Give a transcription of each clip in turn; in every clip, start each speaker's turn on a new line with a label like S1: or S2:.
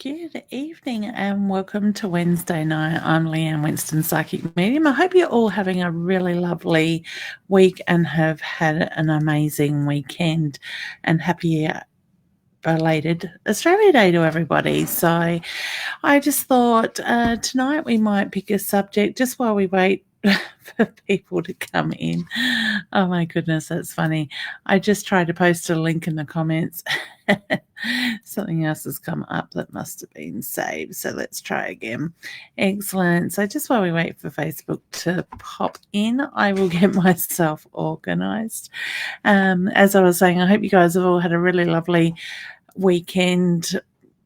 S1: Good evening and welcome to Wednesday night. I'm Leanne, Winston, Psychic Medium. I hope you're all having a really lovely week and have had an amazing weekend, and happy belated Australia Day to everybody. So I just thought tonight we might pick a subject just while we wait for people to come in. Oh my goodness, that's funny. I just tried to post a link in the comments. Something else has come up that must have been saved. So let's try again. Excellent. So just while we wait for Facebook to pop in, I will get myself organized. As I was saying, I hope you guys have all had a really lovely weekend.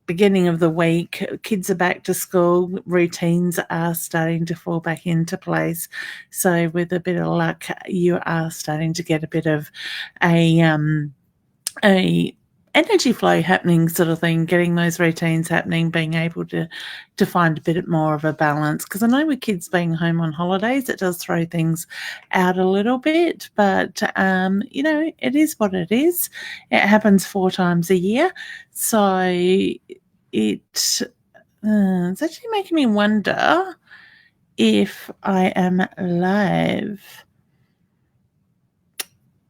S1: Beginning of the week, kids are back to school, routines are starting to fall back into place. So with a bit of luck, you are starting to get a bit of a energy flow happening, sort of thing, getting those routines happening, being able to find a bit more of a balance. Because I know with kids being home on holidays, it does throw things out a little bit, but it is what it is. It happens 4 times a year, so it's actually making me wonder if I am live.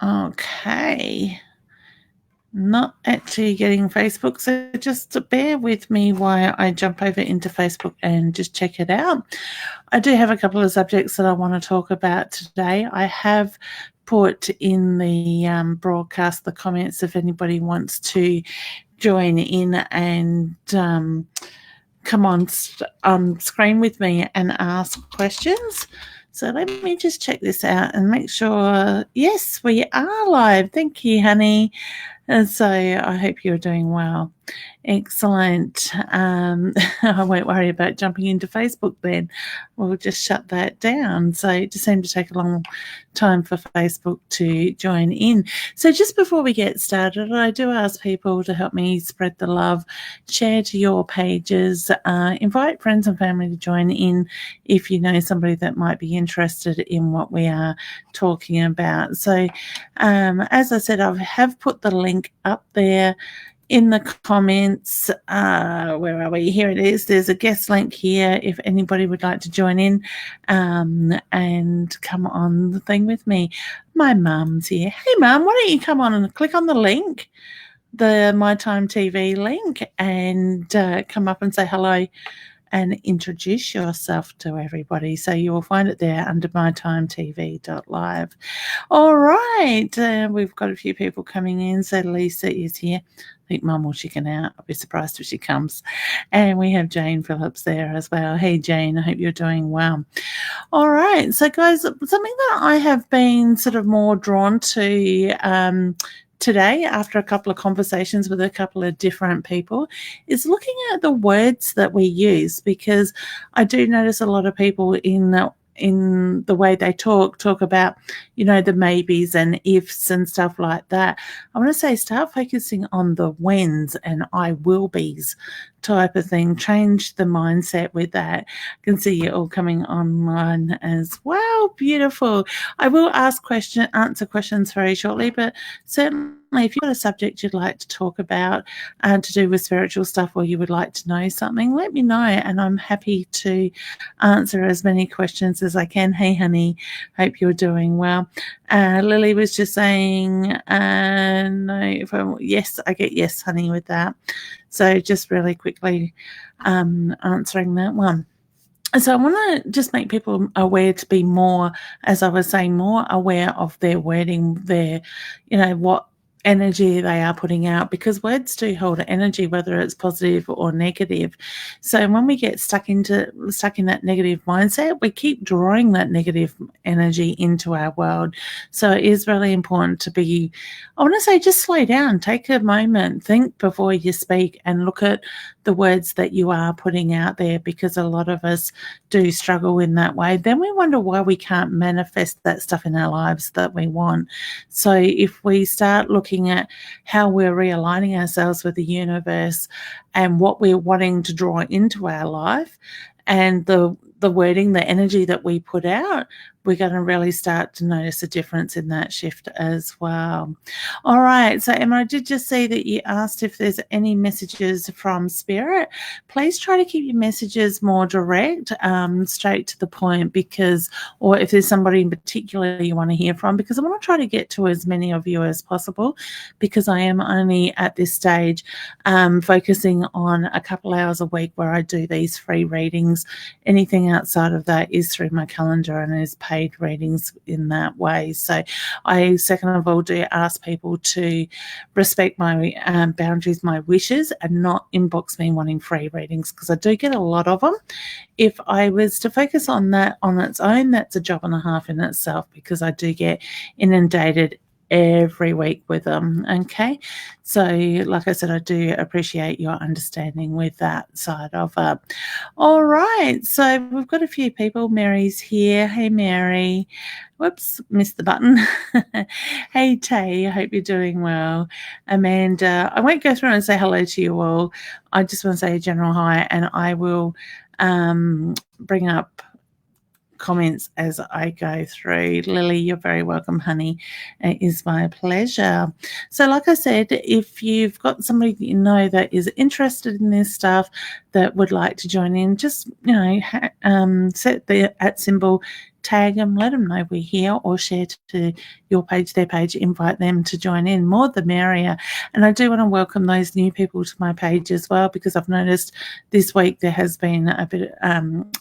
S1: Okay. Not actually getting Facebook, so just bear with me while I jump over into Facebook and just check it out. I do have a couple of subjects that I want to talk about today. I have put in the broadcast the comments if anybody wants to join in and come on screen with me and ask questions. So let me just check this out and make sure. Yes, we are live. Thank you, honey. And so I hope you're doing well. Excellent. I won't worry about jumping into Facebook then. We'll just shut that down. So it just seemed to take a long time for Facebook to join in. So just before we get started, I do ask people to help me spread the love, share to your pages, invite friends and family to join in if you know somebody that might be interested in what we are talking about. So as I said, I have put the link up there in the comments. Where are we? Here it is. There's a guest link here if anybody would like to join in and come on the thing with me. My mum's here. Hey, Mum, why don't you come on and click on the link, the My Time TV link, and come up and say hello and introduce yourself to everybody. So you will find it there under mytimetv.live. All right. We've got a few people coming in. So Lisa is here. I think Mum will chicken out. I'll be surprised if she comes. And we have Jane Phillips there as well. Hey, Jane, I hope you're doing well. All right. So, guys, something that I have been sort of more drawn to today, after a couple of conversations with a couple of different people, is looking at the words that we use, because I do notice a lot of people in the way they talk about, the maybes and ifs and stuff like that. I want to say start focusing on the whens and I will be's type of thing. Change the mindset with that. I can see you all coming online as well. Beautiful. I will answer questions very shortly, but certainly if you've got a subject you'd like to talk about to do with spiritual stuff, or you would like to know something, let me know and I'm happy to answer as many questions as I can. Hey, honey, hope you're doing well. Lily was just saying, yes, I get yes, honey, with that. So just really quickly answering that one. So I want to just make people aware to be more, as I was saying, more aware of their wording, their, what energy they are putting out, because words do hold energy, whether it's positive or negative. So when we get stuck in that negative mindset, we keep drawing that negative energy into our world. So it is really important to be, I want to say, just slow down, take a moment, think before you speak, and look at the words that you are putting out there, because a lot of us do struggle in that way. Then we wonder why we can't manifest that stuff in our lives that we want. So if we start looking at how we're realigning ourselves with the universe and what we're wanting to draw into our life, and the wording, the energy that we put out, we're going to really start to notice a difference in that shift as well. All right. So, Emma, I did just see that you asked if there's any messages from Spirit. Please try to keep your messages more direct, straight to the point, because, or if there's somebody in particular you want to hear from, because I want to try to get to as many of you as possible, because I am only at this stage focusing on a couple hours a week where I do these free readings. Anything outside of that is through my calendar and is paid readings in that way. So I, second of all, do ask people to respect my boundaries, my wishes, and not inbox me wanting free readings, because I do get a lot of them. If I was to focus on that on its own, that's a job and a half in itself, because I do get inundated every week with them. Okay, so like I said, I do appreciate your understanding with that side of it. All right, so we've got a few people. Mary's here. Hey, Mary. Whoops, missed the button. Hey, Tay, I hope you're doing well. Amanda, I won't go through and say hello to you all. I just want to say a general hi, and I will bring up comments as I go through. Lily, you're very welcome, honey. It is my pleasure. So like I said, if you've got somebody that you know that is interested in this stuff, that would like to join in, just, set the @ symbol, tag them, let them know we're here, or share to your page, their page, invite them to join in. More the merrier. And I do want to welcome those new people to my page as well, because I've noticed this week there has been a bit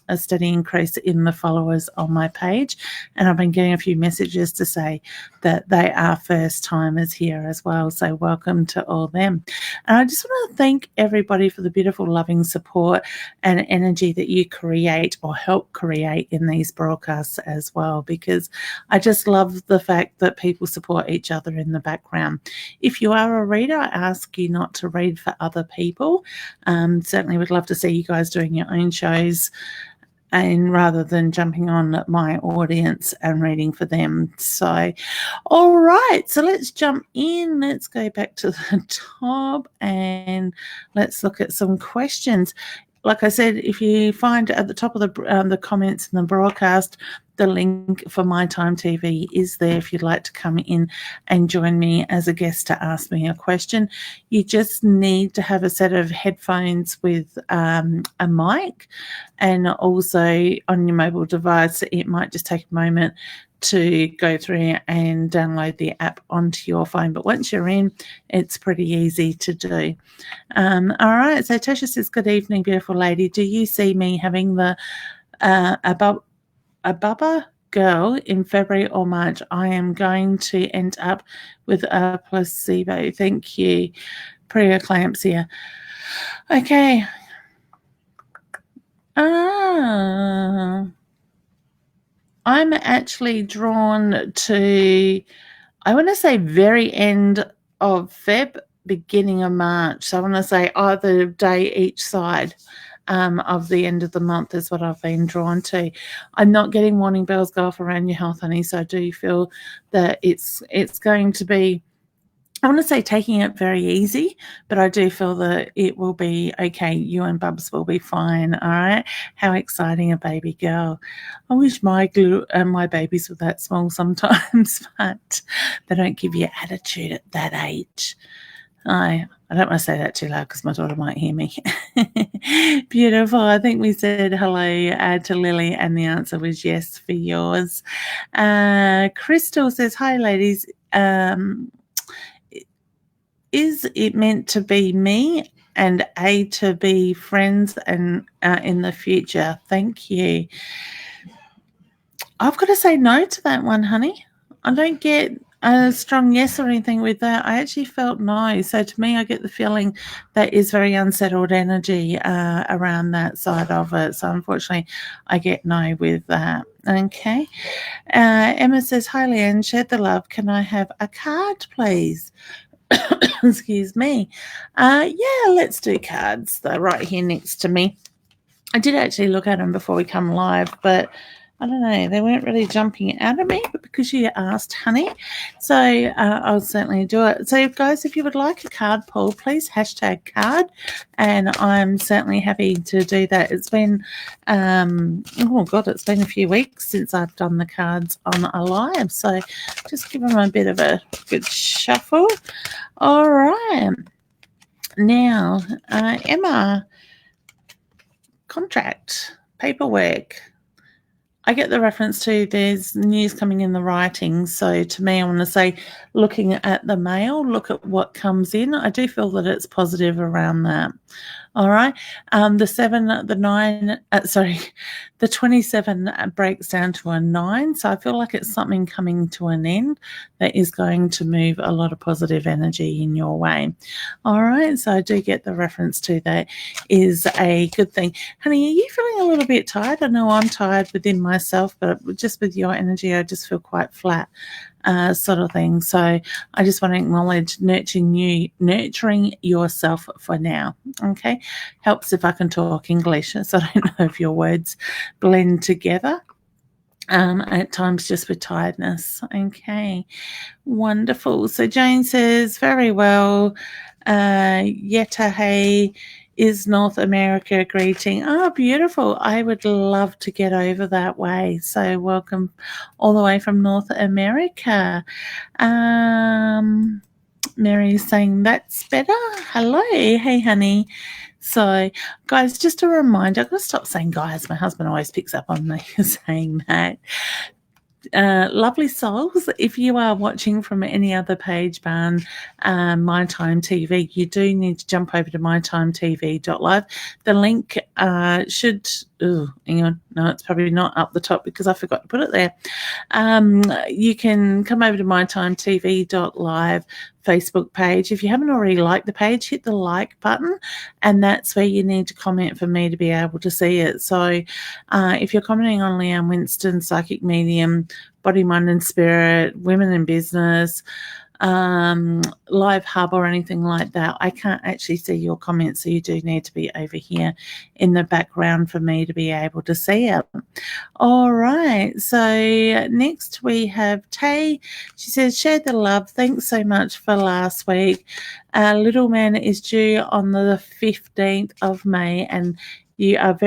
S1: a steady increase in the followers on my page, and I've been getting a few messages to say that they are first timers here as well. So welcome to all them. And I just want to thank everybody for the beautiful, loving support and energy that you create or help create in these broadcasts as well, because I just love the fact that people support each other in the background. If you are a reader, I ask you not to read for other people. Certainly would love to see you guys doing your own shows, and rather than jumping on my audience and reading for them. So, all right, so let's jump in. Let's go back to the top and let's look at some questions. Like I said, if you find at the top of the comments in the broadcast, the link for My Time TV is there if you'd like to come in and join me as a guest to ask me a question. You just need to have a set of headphones with a mic, and also on your mobile device, it might just take a moment to go through and download the app onto your phone. But once you're in, it's pretty easy to do. All right, so Tasha says, good evening, beautiful lady. Do you see me having the a bubba girl in February or March? I am going to end up with a placebo. Thank you. Preeclampsia. Okay. I'm actually drawn to, I want to say very end of Feb, beginning of March. So I want to say either day each side of the end of the month is what I've been drawn to. I'm not getting warning bells go off around your health, honey. So I do feel that it's going to be, I want to say taking it very easy, but I do feel that it will be okay. You and Bubs will be fine. All right. How exciting, a baby girl. I wish my babies were that small sometimes, but they don't give you attitude at that age. I don't want to say that too loud because my daughter might hear me. Beautiful. I think we said hello to Lily, and the answer was yes for yours. Crystal says, hi, ladies. Is it meant to be me and A to be friends and in the future? Thank you. I've got to say no to that one, honey. I don't get a strong yes or anything with that. I actually felt no. So to me, I get the feeling that is very unsettled energy around that side of it. So unfortunately, I get no with that. Okay. Emma says, hi, Leanne, share the love. Can I have a card, please? Excuse me. Yeah, let's do cards. They're right here next to me. I did actually look at them before we come live, but I don't know, they weren't really jumping out at me, but because you asked, honey, so I'll certainly do it. So, guys, if you would like a card pull, please hashtag card, and I'm certainly happy to do that. It's been, it's been a few weeks since I've done the cards on a live, so just give them a bit of a good shuffle. All right. Now, Emma, contract, paperwork. I get the reference to there's news coming in the writing. So to me, I want to say, looking at the mail, look at what comes in. I do feel that it's positive around that. All right. The 27 breaks down to a 9. So I feel like it's something coming to an end that is going to move a lot of positive energy in your way. All right. So I do get the reference to that is a good thing. Honey, are you feeling a little bit tired? I know I'm tired within myself, but just with your energy, I just feel quite flat. Sort of thing. So I just want to acknowledge nurturing yourself for now. Okay. Helps if I can talk English. So I don't know if your words blend together. At times just with tiredness. Okay. Wonderful. So Jane says, very well. Yetahe is North America greeting. Oh, beautiful. I would love to get over that way. So welcome all the way from North America. Mary's saying, that's better. Hello. Hey, honey. So, guys, just a reminder, I've got to stop saying guys. My husband always picks up on me saying that. Lovely souls, if you are watching from any other page barn, My Time TV, you do need to jump over to mytimetv.live. The link should, hang on, no, it's probably not up the top because I forgot to put it there. You can come over to mytimetv.live Facebook page. If you haven't already liked the page, hit the like button, and that's where you need to comment for me to be able to see it. So if you're commenting on Leanne Winston, Psychic Medium, Body, Mind and Spirit, Women in Business, Live Hub or anything like that, I can't actually see your comments, so you do need to be over here in the background for me to be able to see it. All right, so next we have Tay. She says, share the love. Thanks so much for last week. Little man is due on the 15th of May, and you are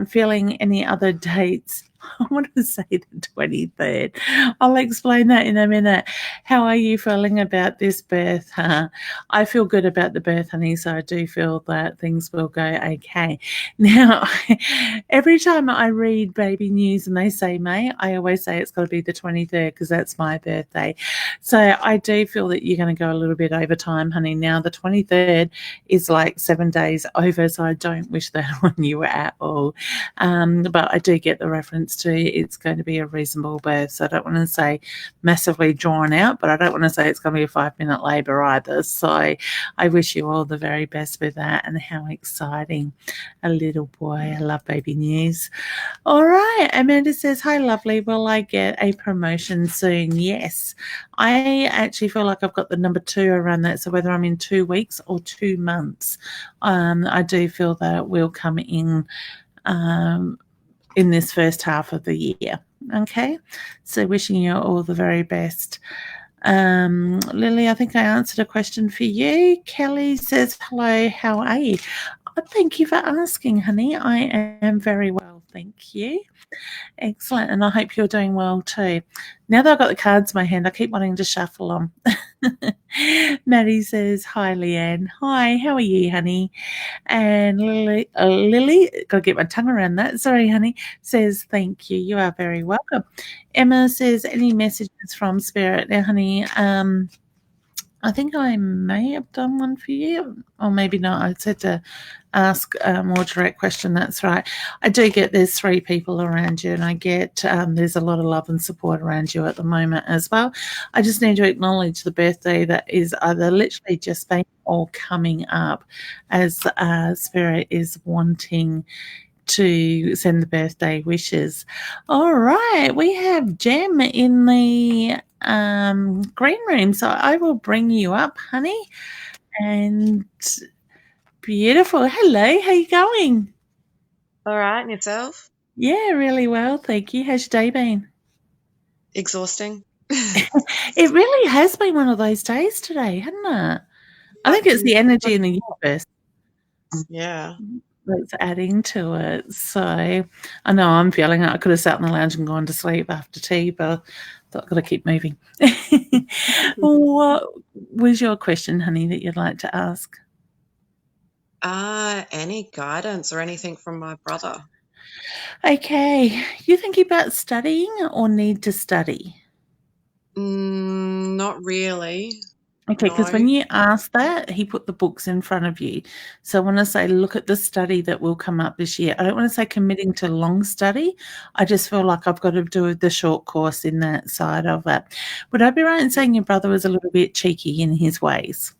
S1: feeling any other dates? I want to say the 23rd. I'll explain that in a minute. How are you feeling about this birth? I feel good about the birth, honey, so I do feel that things will go okay. Now, every time I read baby news and they say May, I always say it's got to be the 23rd because that's my birthday. So I do feel that you're going to go a little bit over time, honey. Now, the 23rd is like 7 days over, so I don't wish that on you at all. But I do get the reference to it's going to be a reasonable birth. So I don't want to say massively drawn out, but I don't want to say it's going to be a 5-minute labour either. So I wish you all the very best with that. And how exciting. A little boy. I love baby news. All right. Amanda says, hi, lovely. Will I get a promotion soon? Yes. I actually feel like I've got the number 2 around that. So whether I'm in 2 weeks or 2 months, I do feel that it will come in this first half of the year. Okay, so wishing you all the very best. Lily, I think I answered a question for you. Kelly says, hello, how are you? Thank you for asking, honey. I am very well, thank you. Excellent, and I hope you're doing well too. Now that I've got the cards in my hand, I keep wanting to shuffle them. Maddie says, hi, Leanne. Hi, how are you, honey? And Lily, got to get my tongue around that. Sorry, honey, says, thank you. You are very welcome. Emma says, any messages from Spirit? Now, honey, I think I may have done one for you, or maybe not. I said to ask a more direct question. That's right. I do get there's 3 people around you, and I get there's a lot of love and support around you at the moment as well. I just need to acknowledge the birthday that is either literally just been or coming up, as Spirit is wanting to send the birthday wishes. All right, we have Jem in the green room, so I will bring you up, honey. And beautiful. Hello, how you going?
S2: All right, and yourself?
S1: Yeah, really well, thank you. How's your day been?
S2: Exhausting.
S1: It really has been one of those days today, hasn't it? I
S2: Yep,
S1: think it's
S2: and
S1: the energy
S2: but
S1: in the universe
S2: yeah.
S1: that's adding to it. So I know I'm feeling it. I could have sat in the lounge and gone to sleep after tea, but I thought I've got to keep moving. What was your question, honey, that you'd like to ask?
S2: Any guidance or anything from my brother?
S1: Okay, you thinking about studying or need to study?
S2: Not really.
S1: Okay, because
S2: No.
S1: when you asked that, he put the books in front of you. So I want to say, look at the study that will come up this year. I don't want to say committing to long study. I just feel like I've got to do the short course in that side of it. Would I be right in saying your brother was a little bit cheeky in his ways?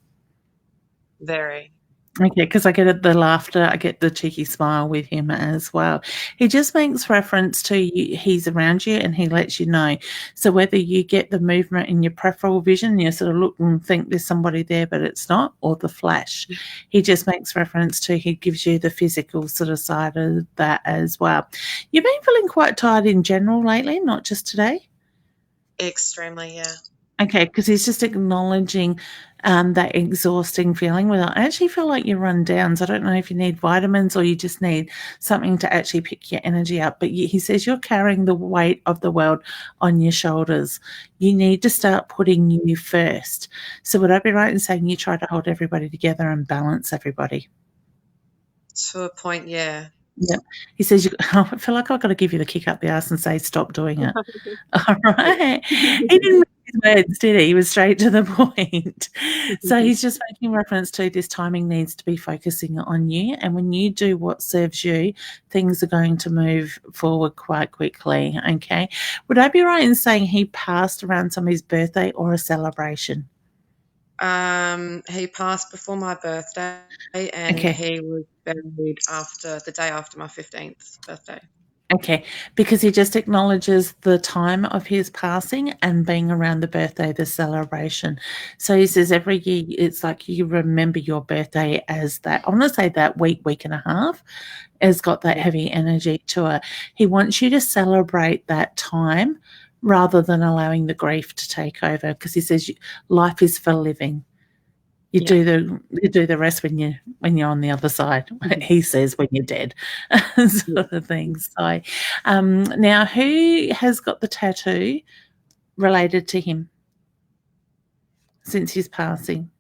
S2: Very.
S1: Okay, because I get the laughter, I get the cheeky smile with him as well. He just makes reference to you, he's around you and he lets you know. So whether you get the movement in your peripheral vision, you sort of look and think there's somebody there, but it's not, or the flash. He just makes reference to, he gives you the physical sort of side of that as well. You've been feeling quite tired in general lately, not just today?
S2: Extremely, yeah.
S1: Okay, because he's just acknowledging that exhausting feeling where I actually feel like you're run down. So I don't know if you need vitamins or you just need something to actually pick your energy up. But he says you're carrying the weight of the world on your shoulders. You need to start putting you first. So would I be right in saying you try to hold everybody together and balance everybody?
S2: To a point, yeah.
S1: Yeah. He says, I feel like I've got to give you the kick up the ass and say, stop doing it. All right. He didn't mince his words, did he? He was straight to the point. So he's just making reference to this timing needs to be focusing on you. And when you do what serves you, things are going to move forward quite quickly. Okay. Would I be right in saying he passed around somebody's birthday or a celebration?
S2: He passed before my birthday and
S1: Okay.
S2: he was buried after the day after my 15th birthday.
S1: Okay, because he just acknowledges the time of his passing and being around the birthday, the celebration. So he says every year it's like you remember your birthday as that. I want to say that week and a half has got that
S2: Yeah.
S1: heavy energy to it. He wants you to celebrate that time rather than allowing the grief to take over because he says life is for living.
S2: Yeah.
S1: You do the rest when you're on the other side. He says when you're dead,
S2: Yeah.
S1: sort of thing. So, now who has got the tattoo related to him since his passing?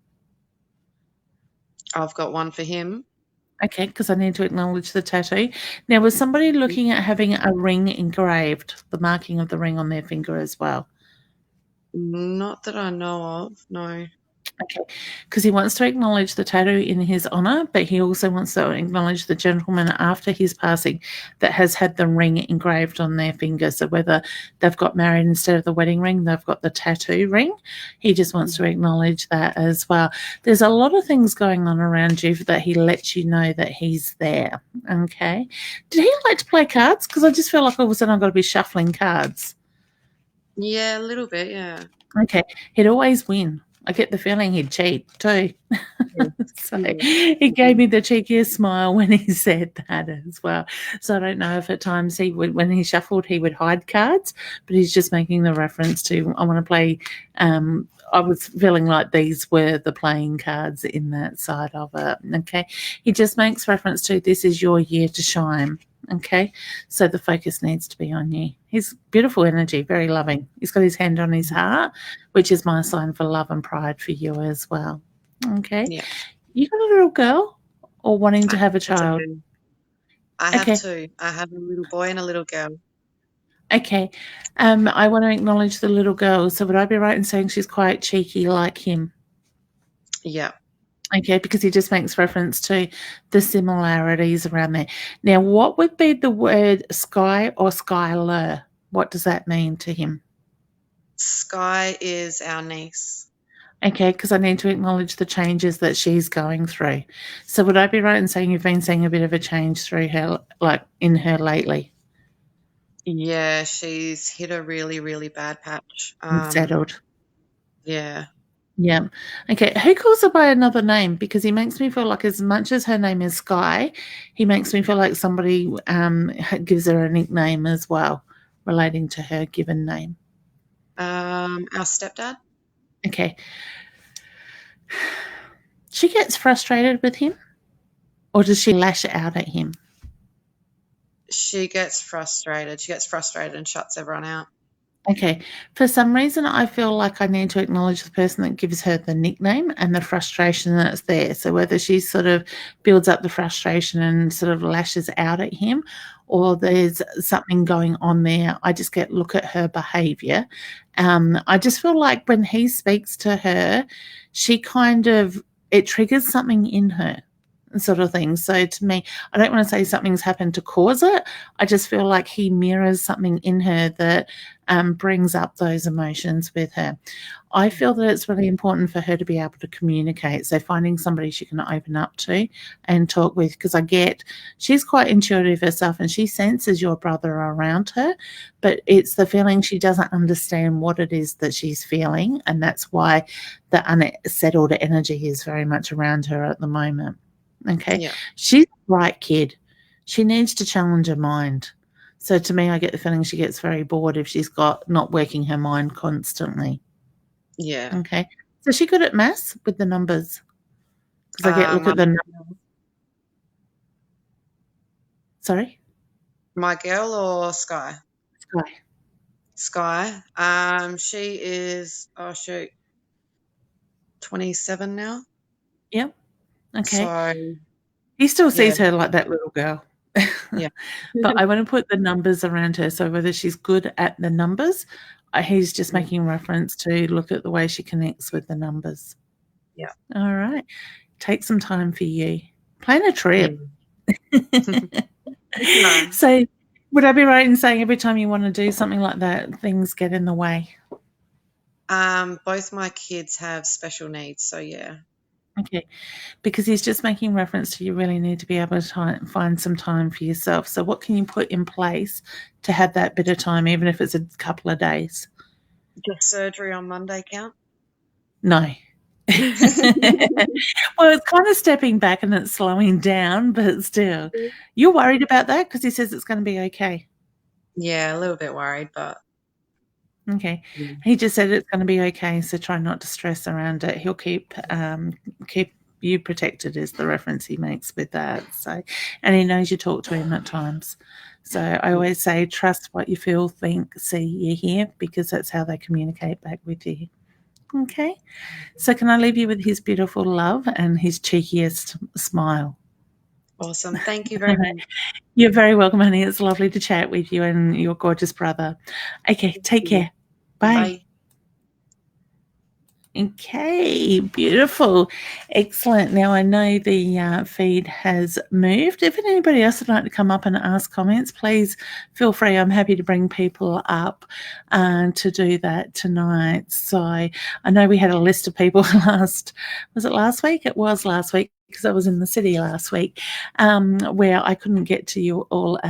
S2: I've got one for him.
S1: Okay, because I need to acknowledge the tattoo. Now, was somebody looking at having a ring engraved, the marking of the ring on their finger as well?
S2: Not that I know of, no.
S1: Okay, because he wants to acknowledge the tattoo in his honour, but he also wants to acknowledge the gentleman after his passing that has had the ring engraved on their finger. So whether they've got married instead of the wedding ring, they've got the tattoo ring. He just wants to acknowledge that as well. There's a lot of things going on around you that he lets you know that he's there. Okay. Did he like to play cards? Because I just feel like all of a sudden I've got to be shuffling cards.
S2: Yeah, a little bit, yeah.
S1: Okay. He'd always win. I get the feeling he'd cheat too.
S2: Yeah.
S1: So he gave me the cheekiest smile when he said that as well. So I don't know if at times he would, when he shuffled, he would hide cards, but he's just making the reference to, I want to play. I was feeling like these were the playing cards in that side of it. Okay. He just makes reference to this is your year to shine. Okay. So the focus needs to be on you. He's beautiful energy, very loving. He's got his hand on his heart, which is my sign for love and pride for you as well. Okay.
S2: Yeah.
S1: You got a little girl or wanting to
S2: I
S1: have a child?
S2: do. I have
S1: Okay.
S2: two. I have a little boy and a little girl.
S1: Okay. I want to acknowledge the little girl. So would I be right in saying she's quite cheeky like him?
S2: Yeah.
S1: Okay, because he just makes reference to the similarities around there. Now, what would be the word sky or skyler? What does that mean to him?
S2: Sky is our niece.
S1: Okay, because I need to acknowledge the changes that she's going through. So would I be right in saying you've been seeing a bit of a change through her, like in her lately,
S2: Yeah, she's hit a really, really bad patch.
S1: and settled?
S2: Yeah.
S1: Yeah. Okay. Who calls her by another name? Because he makes me feel like, as much as her name is Sky, he makes me feel like somebody gives her a nickname as well, relating to her given name.
S2: Our stepdad.
S1: Okay. She gets frustrated with him, or does she lash out at him?
S2: She gets frustrated. She gets frustrated and shuts everyone out.
S1: Okay. For some reason, I feel like I need to acknowledge the person that gives her the nickname and the frustration that's there. So whether she sort of builds up the frustration and sort of lashes out at him, or there's something going on there, I just look at her behavior. I just feel like when he speaks to her, she kind of, it triggers something in her, sort of thing. So to me, I don't want to say something's happened to cause it. I just feel like he mirrors something in her that brings up those emotions with her. I feel that it's really important for her to be able to communicate. So finding somebody she can open up to and talk with, because she's quite intuitive herself and she senses your brother around her, but it's the feeling she doesn't understand what it is that she's feeling. And that's why the unsettled energy is very much around her at the moment. Okay.
S2: Yeah.
S1: She's a bright kid. She needs to challenge her mind. So to me, I get the feeling she gets very bored if she's not working her mind constantly.
S2: Yeah.
S1: Okay. So she good at maths with the numbers? Because I look
S2: My,
S1: at the numbers. Sorry?
S2: my girl or Sky?
S1: Sky.
S2: Sky. She is, oh shoot, 27 now.
S1: Yep. Okay.
S2: So
S1: He still
S2: yeah,
S1: sees her like that little girl.
S2: yeah.
S1: But I want to put the numbers around her. So whether she's good at the numbers, he's just making reference to look at the way she connects with the numbers.
S2: Yeah.
S1: All right. Take some time for you. Plan a trip.
S2: No.
S1: So would I be right in saying every time you want to do something like that, things get in the way?
S2: Both my kids have special needs, so yeah.
S1: Okay. Because he's just making reference to, you really need to be able to find some time for yourself. So what can you put in place to have that bit of time, even if it's a couple of days?
S2: Does surgery on Monday count?
S1: No. Well, it's kind of stepping back and it's slowing down, but still. You're worried about that because he says it's going to be okay.
S2: Yeah, a little bit worried, but
S1: Okay. He just said it's going to be okay, so try not to stress around it. He'll keep you protected, is the reference he makes with that. So, and he knows you talk to him at times. So I always say, trust what you feel, think, see, you hear, because that's how they communicate back with you. Okay. So can I leave you with his beautiful love and his cheekiest smile?
S2: awesome. Thank you very much.
S1: You're very welcome, honey. It's lovely to chat with you and your gorgeous brother. Okay, take care. Bye.
S2: Bye.
S1: Okay, beautiful. Excellent. Now, I know the feed has moved. If anybody else would like to come up and ask comments, please feel free. I'm happy to bring people up to do that tonight. So I know we had a list of people was it last week? It was last week, because I was in the city last week, where I couldn't get to you all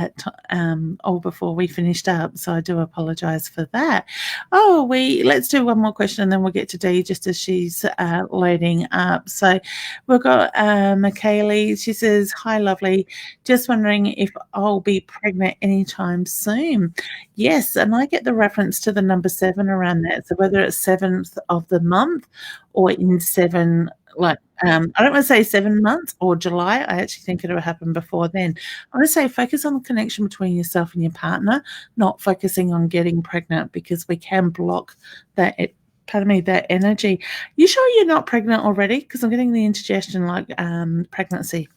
S1: all before we finished up. So I do apologise for that. Oh, let's do one more question and then we'll get to Dee just as she's loading up. So we've got Michaeli. She says, hi, lovely. Just wondering if I'll be pregnant anytime soon. Yes, and I get the reference to the number 7 around that. So whether it's 7th of the month or in 7, I don't want to say 7 months or July. I actually think it'll happen before then. I want to say focus on the connection between yourself and your partner, not focusing on getting pregnant, because we can block that energy. You sure you're not pregnant already? Because I'm getting the indigestion like pregnancy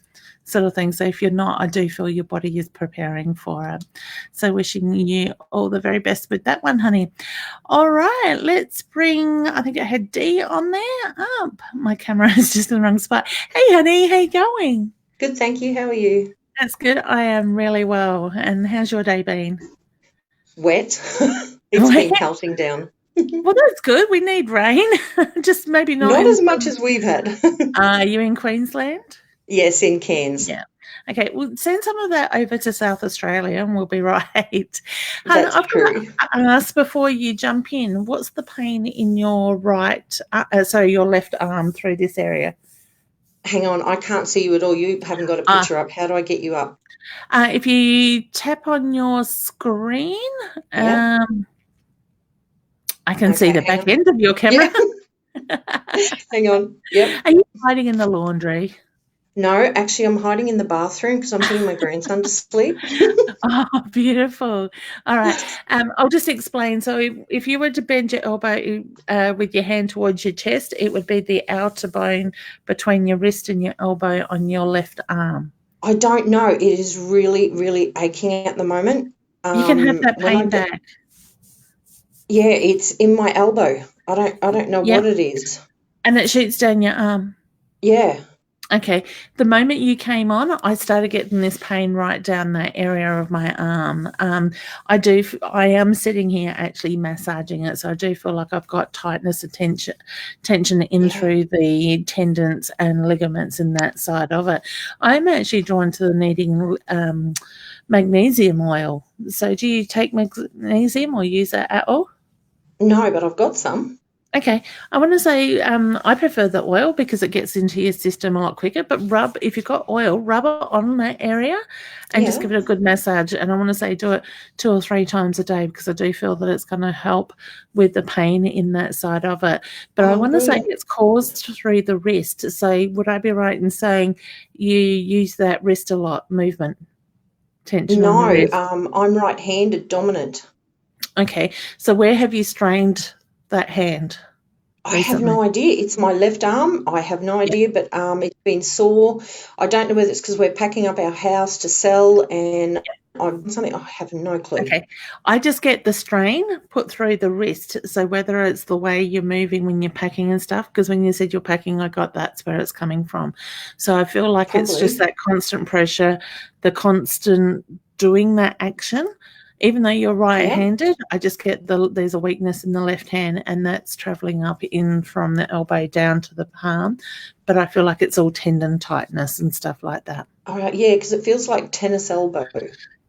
S1: sort of thing. So if you're not, I do feel your body is preparing for it. So wishing you all the very best with that one, honey. All right, let's bring, I think I had Dee on there up. My camera is just in the wrong spot. Hey, honey, how you going?
S3: Good, thank you. How are you?
S1: That's good. I am really well. And how's your day been?
S3: Wet. It's been pelting down.
S1: Well, that's good. We need rain. Just maybe not
S3: as much as we've had.
S1: Are you in Queensland?
S3: Yes, in Cairns.
S1: Yeah. Okay, well, send some of that over to South Australia and we'll be right. Hannah,
S3: That's
S1: I've got
S3: true.
S1: to ask before you jump in, what's the pain in your your left arm through this area?
S3: Hang on, I can't see you at all. You haven't got a picture up. How do I get you up?
S1: If you tap on your screen,
S3: Yeah.
S1: I can see the
S3: hang
S1: back
S3: on.
S1: end of your camera.
S3: Yeah. Hang on. Yep.
S1: Are you hiding in the laundry?
S3: No, actually, I'm hiding in the bathroom because I'm putting my grandson to sleep.
S1: Oh, beautiful. All right. I'll just explain. So if you were to bend your elbow with your hand towards your chest, it would be the outer bone between your wrist and your elbow on your left arm.
S3: I don't know. It is really, really aching at the moment.
S1: You can have that
S3: when I
S1: pain
S3: get,
S1: back.
S3: yeah, it's in my elbow. I don't know
S1: Yep.
S3: what it is.
S1: And it shoots down your arm.
S3: Yeah.
S1: Okay. The moment you came on, I started getting this pain right down that area of my arm. I am sitting here actually massaging it, so I do feel like I've got tightness and tension in through the tendons and ligaments in that side of it. I'm actually drawn to the needing magnesium oil. So do you take magnesium or use that at all?
S3: No, but I've got some.
S1: Okay, I want to say I prefer the oil because it gets into your system a lot quicker. But if you've got oil, rub it on that area and just give it a good massage. And I want to say do it 2 or 3 times a day because I do feel that it's going to help with the pain in that side of it. But I want to say it's caused through the wrist. So would I be right in saying you use that wrist a lot, movement, tension on your wrist?
S3: I'm right-handed dominant.
S1: Okay, so where have you strained that hand?
S3: I have no idea. It's my left arm. I have no idea, but it's been sore. I don't know whether it's because we're packing up our house to sell and I have no clue.
S1: Okay. I just get the strain put through the wrist. So whether it's the way you're moving when you're packing and stuff, because when you said you're packing, I got that's where it's coming from. So I feel like it's just that constant pressure, the constant doing that action. Even though you're right-handed, I just get there's a weakness in the left hand and that's traveling up in from the elbow down to the palm. But I feel like it's all tendon tightness and stuff like that.
S3: All right, yeah, because it feels like tennis elbow.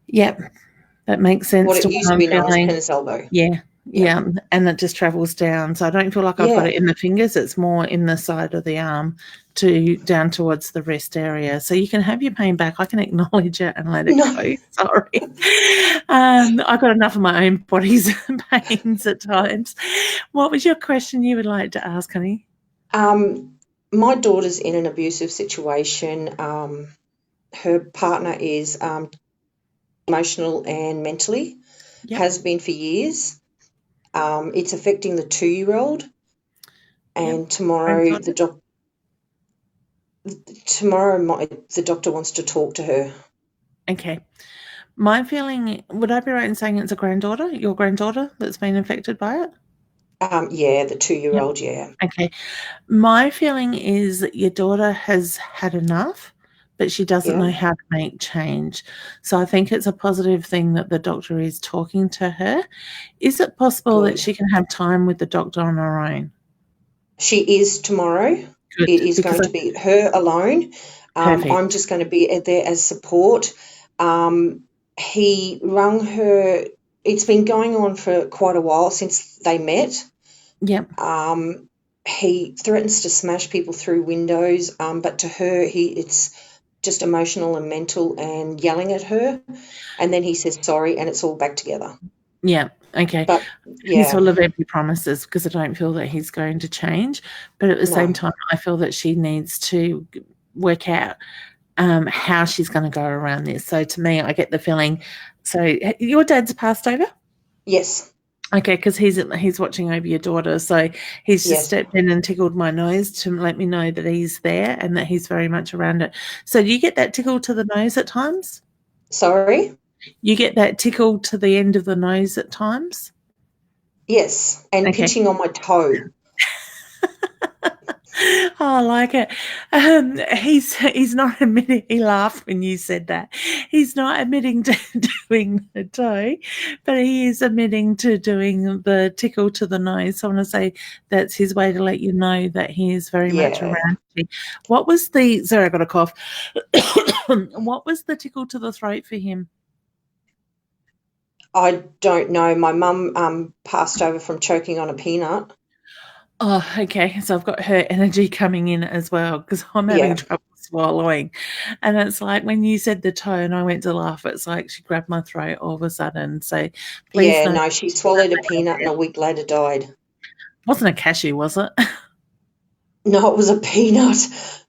S1: Yep, that makes sense.
S3: What it used to be known as tennis elbow.
S1: Yeah, and it just travels down. So I don't feel like I've got it in the fingers. It's more in the side of the arm down towards the wrist area. So you can have your pain back. I can acknowledge it and let it go. Sorry. I've got enough of my own body's pains at times. What was your question you would like to ask, honey?
S3: My daughter's in an abusive situation. Her partner is emotional and mentally, has been for years. It's affecting the 2-year-old, and tomorrow the doctor wants to talk to her.
S1: Okay. My feeling, would I be right in saying it's a granddaughter, your granddaughter that's been affected by it?
S3: Yeah, the 2-year-old, yeah.
S1: Okay. My feeling is that your daughter has had enough, but she doesn't know how to make change. So I think it's a positive thing that the doctor is talking to her. Is it possible that she can have time with the doctor on her own?
S3: She is tomorrow.
S1: Good,
S3: it is going to be her alone. I'm just going to be there as support. He rang her. It's been going on for quite a while since they met.
S1: Yep.
S3: He threatens to smash people through windows, but to her, it's just emotional and mental and yelling at her. And then he says sorry, and it's all back together.
S1: Yeah. Okay.
S3: But
S1: he's full of empty promises because I don't feel that he's going to change. But at the same time, I feel that she needs to work out how she's going to go around this. So to me, I get the feeling. So your dad's passed over?
S3: Yes.
S1: Okay, because he's watching over your daughter. So he's just stepped in and tickled my nose to let me know that he's there and that he's very much around it. So do you get that tickle to the nose at times?
S3: Sorry?
S1: You get that tickle to the end of the nose at times?
S3: Yes, and pitching on my toe.
S1: I like it. He's not admitting. He laughed when you said that. He's not admitting to doing the toe, but he is admitting to doing the tickle to the nose. So I want to say that's his way to let you know that he is very much
S3: Yeah.
S1: around you. What was the? Sorry, I got a cough. What was the tickle to the throat for him?
S3: I don't know. My mum passed over from choking on a peanut.
S1: Oh, okay. So I've got her energy coming in as well because I'm having
S3: Yeah.
S1: trouble swallowing. And it's like when you said the toe and I went to laugh, it's like she grabbed my throat all of a sudden. So please
S3: Yeah,
S1: know.
S3: no, she swallowed a peanut and a week later died.
S1: Wasn't a cashew, was it?
S3: No, it was a peanut,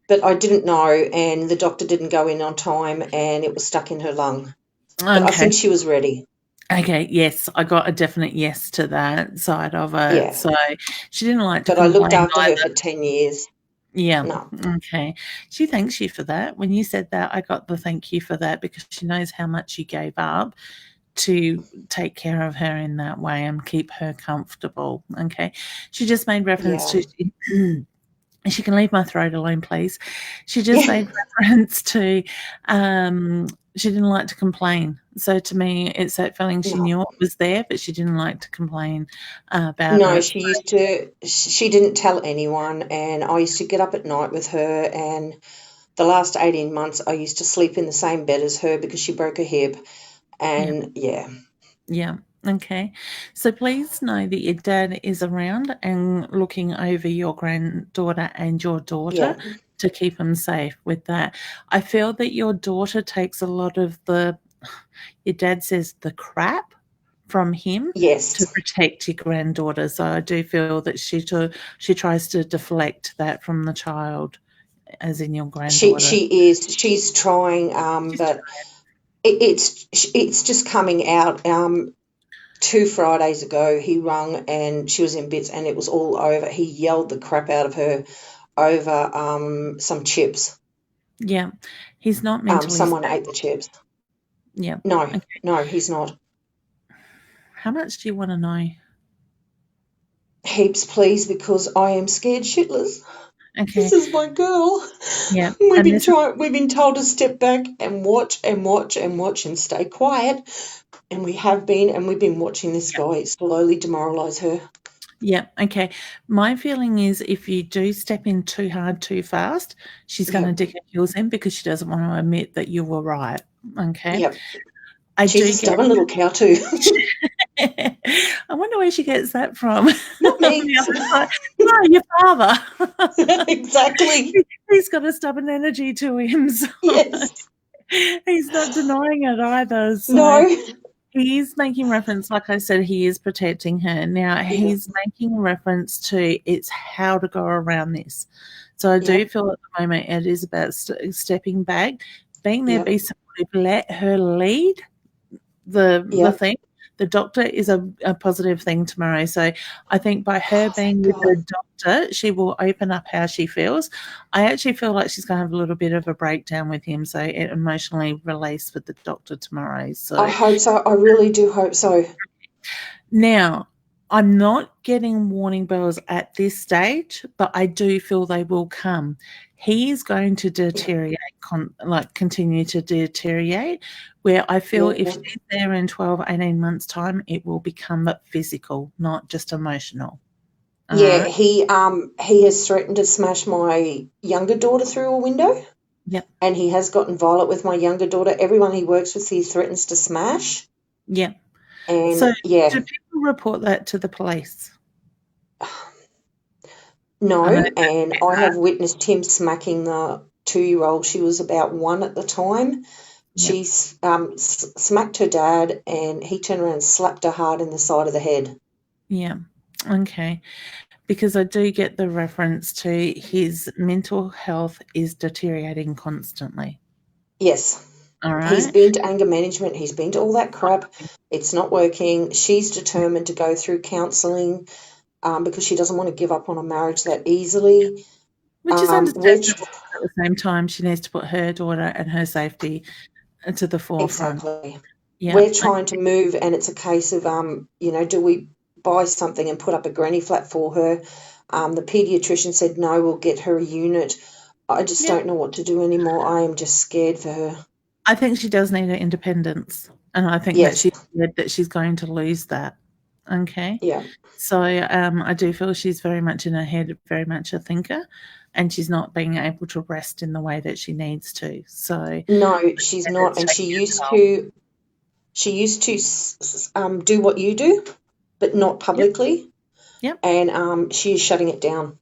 S3: but I didn't know, and the doctor didn't go in on time, and it was stuck in her lung. But I
S1: Okay.
S3: think she was ready.
S1: Okay, yes, I got a definite yes to that side of it.
S3: Yeah.
S1: So she didn't like to
S3: But I looked
S1: complain
S3: after her
S1: either.
S3: for 10 years.
S1: Yeah.
S3: No.
S1: Okay. She thanks you for that. When you said that, I got the thank you for that because she knows how much you gave up to take care of her in that way and keep her comfortable. Okay. She just made reference
S3: Yeah.
S1: to she can leave my throat alone, please. She just made reference to she didn't like to complain. So to me, it's that feeling she
S3: No.
S1: knew it was there, but she didn't like to complain about
S3: No,
S1: it.
S3: she didn't tell anyone, and I used to get up at night with her, and the last 18 months I used to sleep in the same bed as her because she broke her hip. And yeah.
S1: Yeah. Okay. So please know that your dad is around and looking over your granddaughter and your daughter
S3: Yeah.
S1: to keep them safe with that. I feel that your daughter takes a lot of your dad says the crap from him
S3: Yes.
S1: to protect your granddaughter. So I do feel that she tries to deflect that from the child, as in your granddaughter.
S3: She's trying, but it's just coming out. 2 Fridays ago, he rung and she was in bits, and it was all over. He yelled the crap out of her over some chips.
S1: Yeah. He's not mentally
S3: Someone
S1: stable.
S3: ate the chips.
S1: Yeah.
S3: No,
S1: Okay.
S3: no, he's not.
S1: How much do you want to know?
S3: Heaps, please, because I am scared shitless.
S1: Okay.
S3: This is my girl.
S1: Yeah.
S3: We've been told to step back and watch and watch and watch and stay quiet. And we have been, and we've been watching this guy slowly demoralise her.
S1: Yeah. Okay. My feeling is if you do step in too hard, too fast, she's going to dig her heels in because she doesn't want to admit that you were right. Okay.
S3: Yep.
S1: I
S3: She's
S1: do
S3: a stubborn little cow too.
S1: I wonder where she gets that from.
S3: Not me.
S1: No, your father.
S3: Exactly.
S1: He's got a stubborn energy to him. So
S3: Yes.
S1: he's not denying it either. So
S3: No.
S1: he is making reference, like I said, he is protecting her. Now, he's making reference to it's how to go around this. So I do feel at the moment it is about stepping back, being there, be supportive, let her lead the thing. The doctor is a positive thing tomorrow. So I think by her being with the doctor, she will open up how she feels. I actually feel like she's going to have a little bit of a breakdown with him, so it emotionally release with the doctor tomorrow. So
S3: I hope so. I really do hope so.
S1: now, I'm not getting warning bells at this stage, but I do feel they will come. He is going to deteriorate, continue to deteriorate, where I feel if she's there in 12, 18 months' time, it will become physical, not just emotional.
S3: Yeah, he has threatened to smash my younger daughter through a window.
S1: Yep.
S3: And he has gotten violent with my younger daughter. Everyone he works with, he threatens to smash.
S1: Yeah.
S3: And
S1: so do people report that to the police?
S3: No, and I have witnessed him smacking the 2-year-old. She was about 1 at the time. She smacked her dad, and he turned around and slapped her hard in the side of the head.
S1: Yeah. Okay. Because I do get the reference to his mental health is deteriorating constantly.
S3: Yes.
S1: All right.
S3: He's been to anger management. He's been to all that crap. It's not working. She's determined to go through counselling because she doesn't want to give up on a marriage that easily.
S1: Which is understandable. At the same time, she needs to put her daughter and her safety to the forefront.
S3: Exactly.
S1: Yeah.
S3: We're trying to move, and it's a case of, do we buy something and put up a granny flat for her? The paediatrician said, no, we'll get her a unit. I just don't know what to do anymore. I am just scared for her.
S1: I think she does need her independence, and I think that
S3: Yes.
S1: she's scared that she's going to lose that. Okay.
S3: Yeah.
S1: So I do feel she's very much in her head, very much a thinker, and she's not being able to rest in the way that she needs to. So
S3: No, she's not, and she used to do what you do, but not publicly.
S1: Yep.
S3: And she's shutting it down.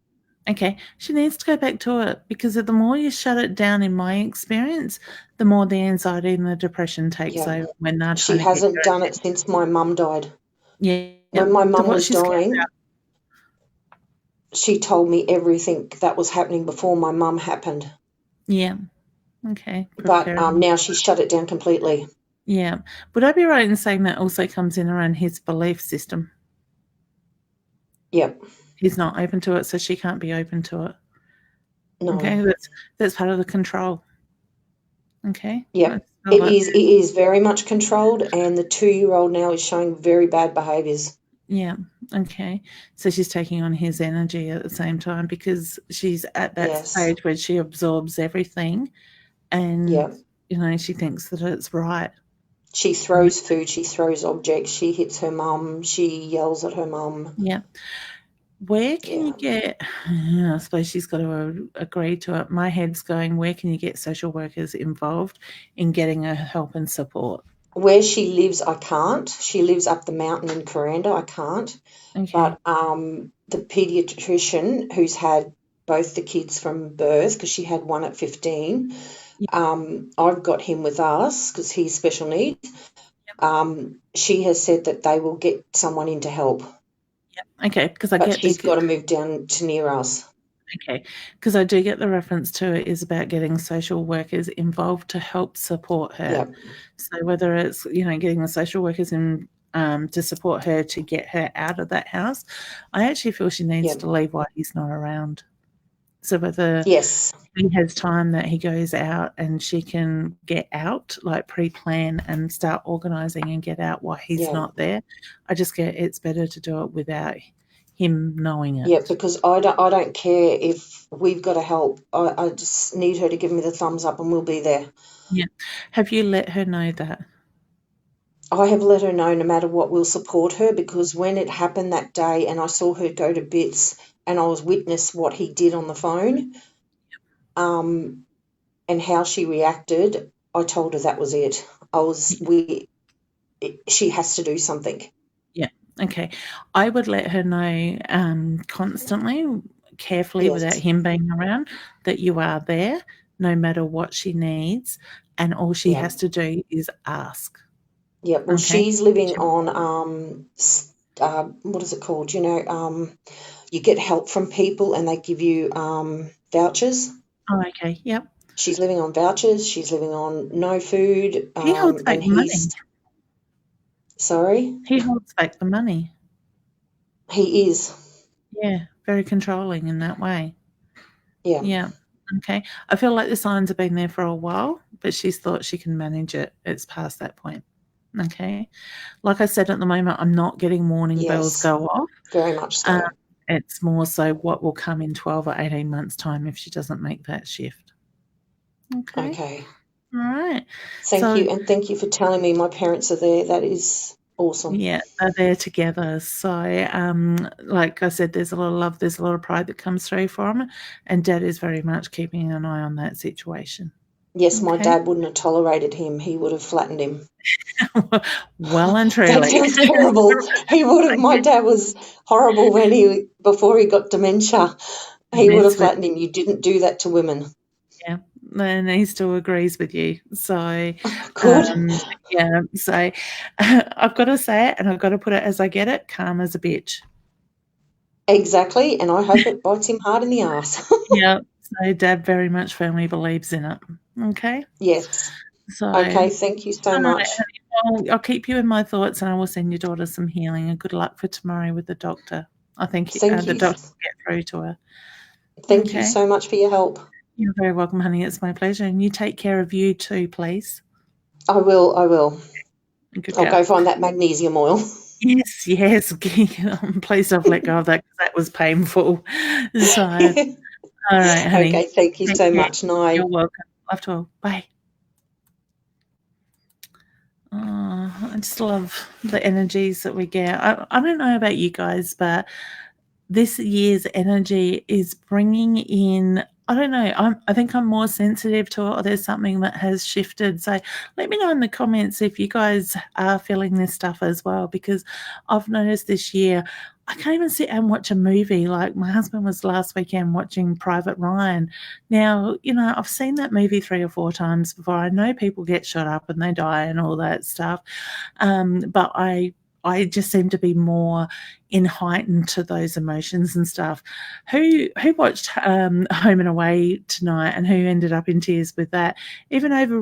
S1: Okay, she needs to go back to it, because the more you shut it down, in my experience, the more the anxiety and the depression takes over when they're
S3: She
S1: trying to
S3: hasn't done it since my mum died.
S1: Yeah.
S3: When my mum
S1: So what
S3: was
S1: she's scared
S3: dying,
S1: about-
S3: she told me everything that was happening before my mum happened.
S1: Yeah. Okay.
S3: But now she's shut it down completely.
S1: Yeah. Would I be right in saying that also comes in around his belief system?
S3: Yep.
S1: He's not open to it, so she can't be open to it.
S3: No.
S1: Okay, that's part of the control. Okay.
S3: Yeah, it is very much controlled, and the 2-year-old now is showing very bad behaviours.
S1: Yeah. Okay. So she's taking on his energy at the same time, because she's at that stage where she absorbs everything, and she thinks that it's right.
S3: She throws food, she throws objects, she hits her mum, she yells at her mum.
S1: Yeah. Where can you get, I suppose she's got to agree to it. My head's going, where can you get social workers involved in getting her help and support?
S3: Where she lives, I can't. She lives up the mountain in Kuranda, I can't.
S1: Okay.
S3: But the paediatrician who's had both the kids from birth, because she had one at 15, I've got him with us because he's special needs. She has said that they will get someone in to help.
S1: Okay, because
S3: she's got to move down to near us.
S1: Okay, because I do get the reference to it is about getting social workers involved to help support her.
S3: Yep.
S1: So whether it's getting the social workers in to support her to get her out of that house, I actually feel she needs to leave while he's not around. So whether he has time that he goes out and she can get out, like pre-plan and start organising and get out while he's not there, I just get it's better to do it without him knowing it.
S3: Yeah, because I don't care if we've got to help. I just need her to give me the thumbs up and we'll be there.
S1: Yeah. Have you let her know that?
S3: I have let her know no matter what, we'll support her, because when it happened that day and I saw her go to bits and I was witness what he did on the phone, and how she reacted, I told her that was it. She has to do something.
S1: Yeah. Okay. I would let her know constantly, carefully, without him being around, that you are there no matter what she needs, and all she has to do is ask.
S3: Yeah. Well, she's living on what is it called? You get help from people and they give you vouchers.
S1: Oh, okay. Yep.
S3: She's living on vouchers. She's living on no food.
S1: He holds back the money.
S3: Sorry?
S1: He holds back the money.
S3: He is.
S1: Yeah, very controlling in that way.
S3: Yeah.
S1: Yeah. Okay. I feel like the signs have been there for a while, but she's thought she can manage it. It's past that point. Okay. Like I said, at the moment, I'm not getting warning bells go off.
S3: Very much so.
S1: It's more so what will come in 12 or 18 months' time if she doesn't make that shift. Okay. All right.
S3: Thank you. And thank you for telling me my parents are there. That is awesome.
S1: Yeah, they're there together. So, like I said, there's a lot of love, there's a lot of pride that comes through for him. And Dad is very much keeping an eye on that situation.
S3: Yes, my dad wouldn't have tolerated him. He would have flattened him.
S1: Well and truly.
S3: That sounds terrible. He would have. My dad was horrible before he got dementia. He would have flattened him. You didn't do that to women.
S1: Yeah, and he still agrees with you. So,
S3: good.
S1: Yeah, so I've got to say it and I've got to put it as I get it, calm as a bitch.
S3: Exactly, and I hope it bites him hard in the arse.
S1: Yeah, so Dad very much firmly believes in it. Okay?
S3: Yes.
S1: So,
S3: okay, thank you so much.
S1: I'll keep you in my thoughts and I will send your daughter some healing, and good luck for tomorrow with the doctor. I think the doctor will get through to her.
S3: Thank you so much for your help.
S1: You're very welcome, honey. It's my pleasure. And you take care of you too, please.
S3: I will.
S1: Good
S3: I'll go find that magnesium oil.
S1: Yes. Please don't let go of that because that was painful. So, all right, honey.
S3: Okay, thank you
S1: Thank
S3: so
S1: you.
S3: much, Nye.
S1: You're welcome. Love to all. Bye. I just love the energies that we get. I don't know about you guys, but this year's energy is bringing in, I don't know, I think I'm more sensitive to it, or there's something that has shifted. So let me know in the comments if you guys are feeling this stuff as well, because I've noticed this year I can't even sit and watch a movie. Like my husband was last weekend watching Private Ryan. Now, I've seen that movie 3 or 4 times before. I know people get shot up and they die and all that stuff. But I just seem to be more heightened to those emotions and stuff. Who watched Home and Away tonight, and who ended up in tears with that? Even over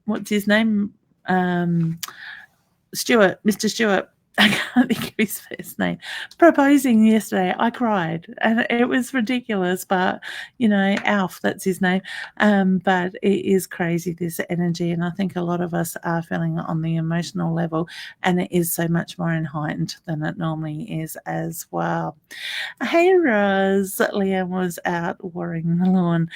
S1: what's his name? Mr. Stewart. I can't think of his first name. Proposing yesterday, I cried, and it was ridiculous. But Alf, that's his name. But it is crazy, this energy, and I think a lot of us are feeling it on the emotional level, and it is so much more heightened than it normally is as well. Hey, Rose. Leanne was out watering the lawn.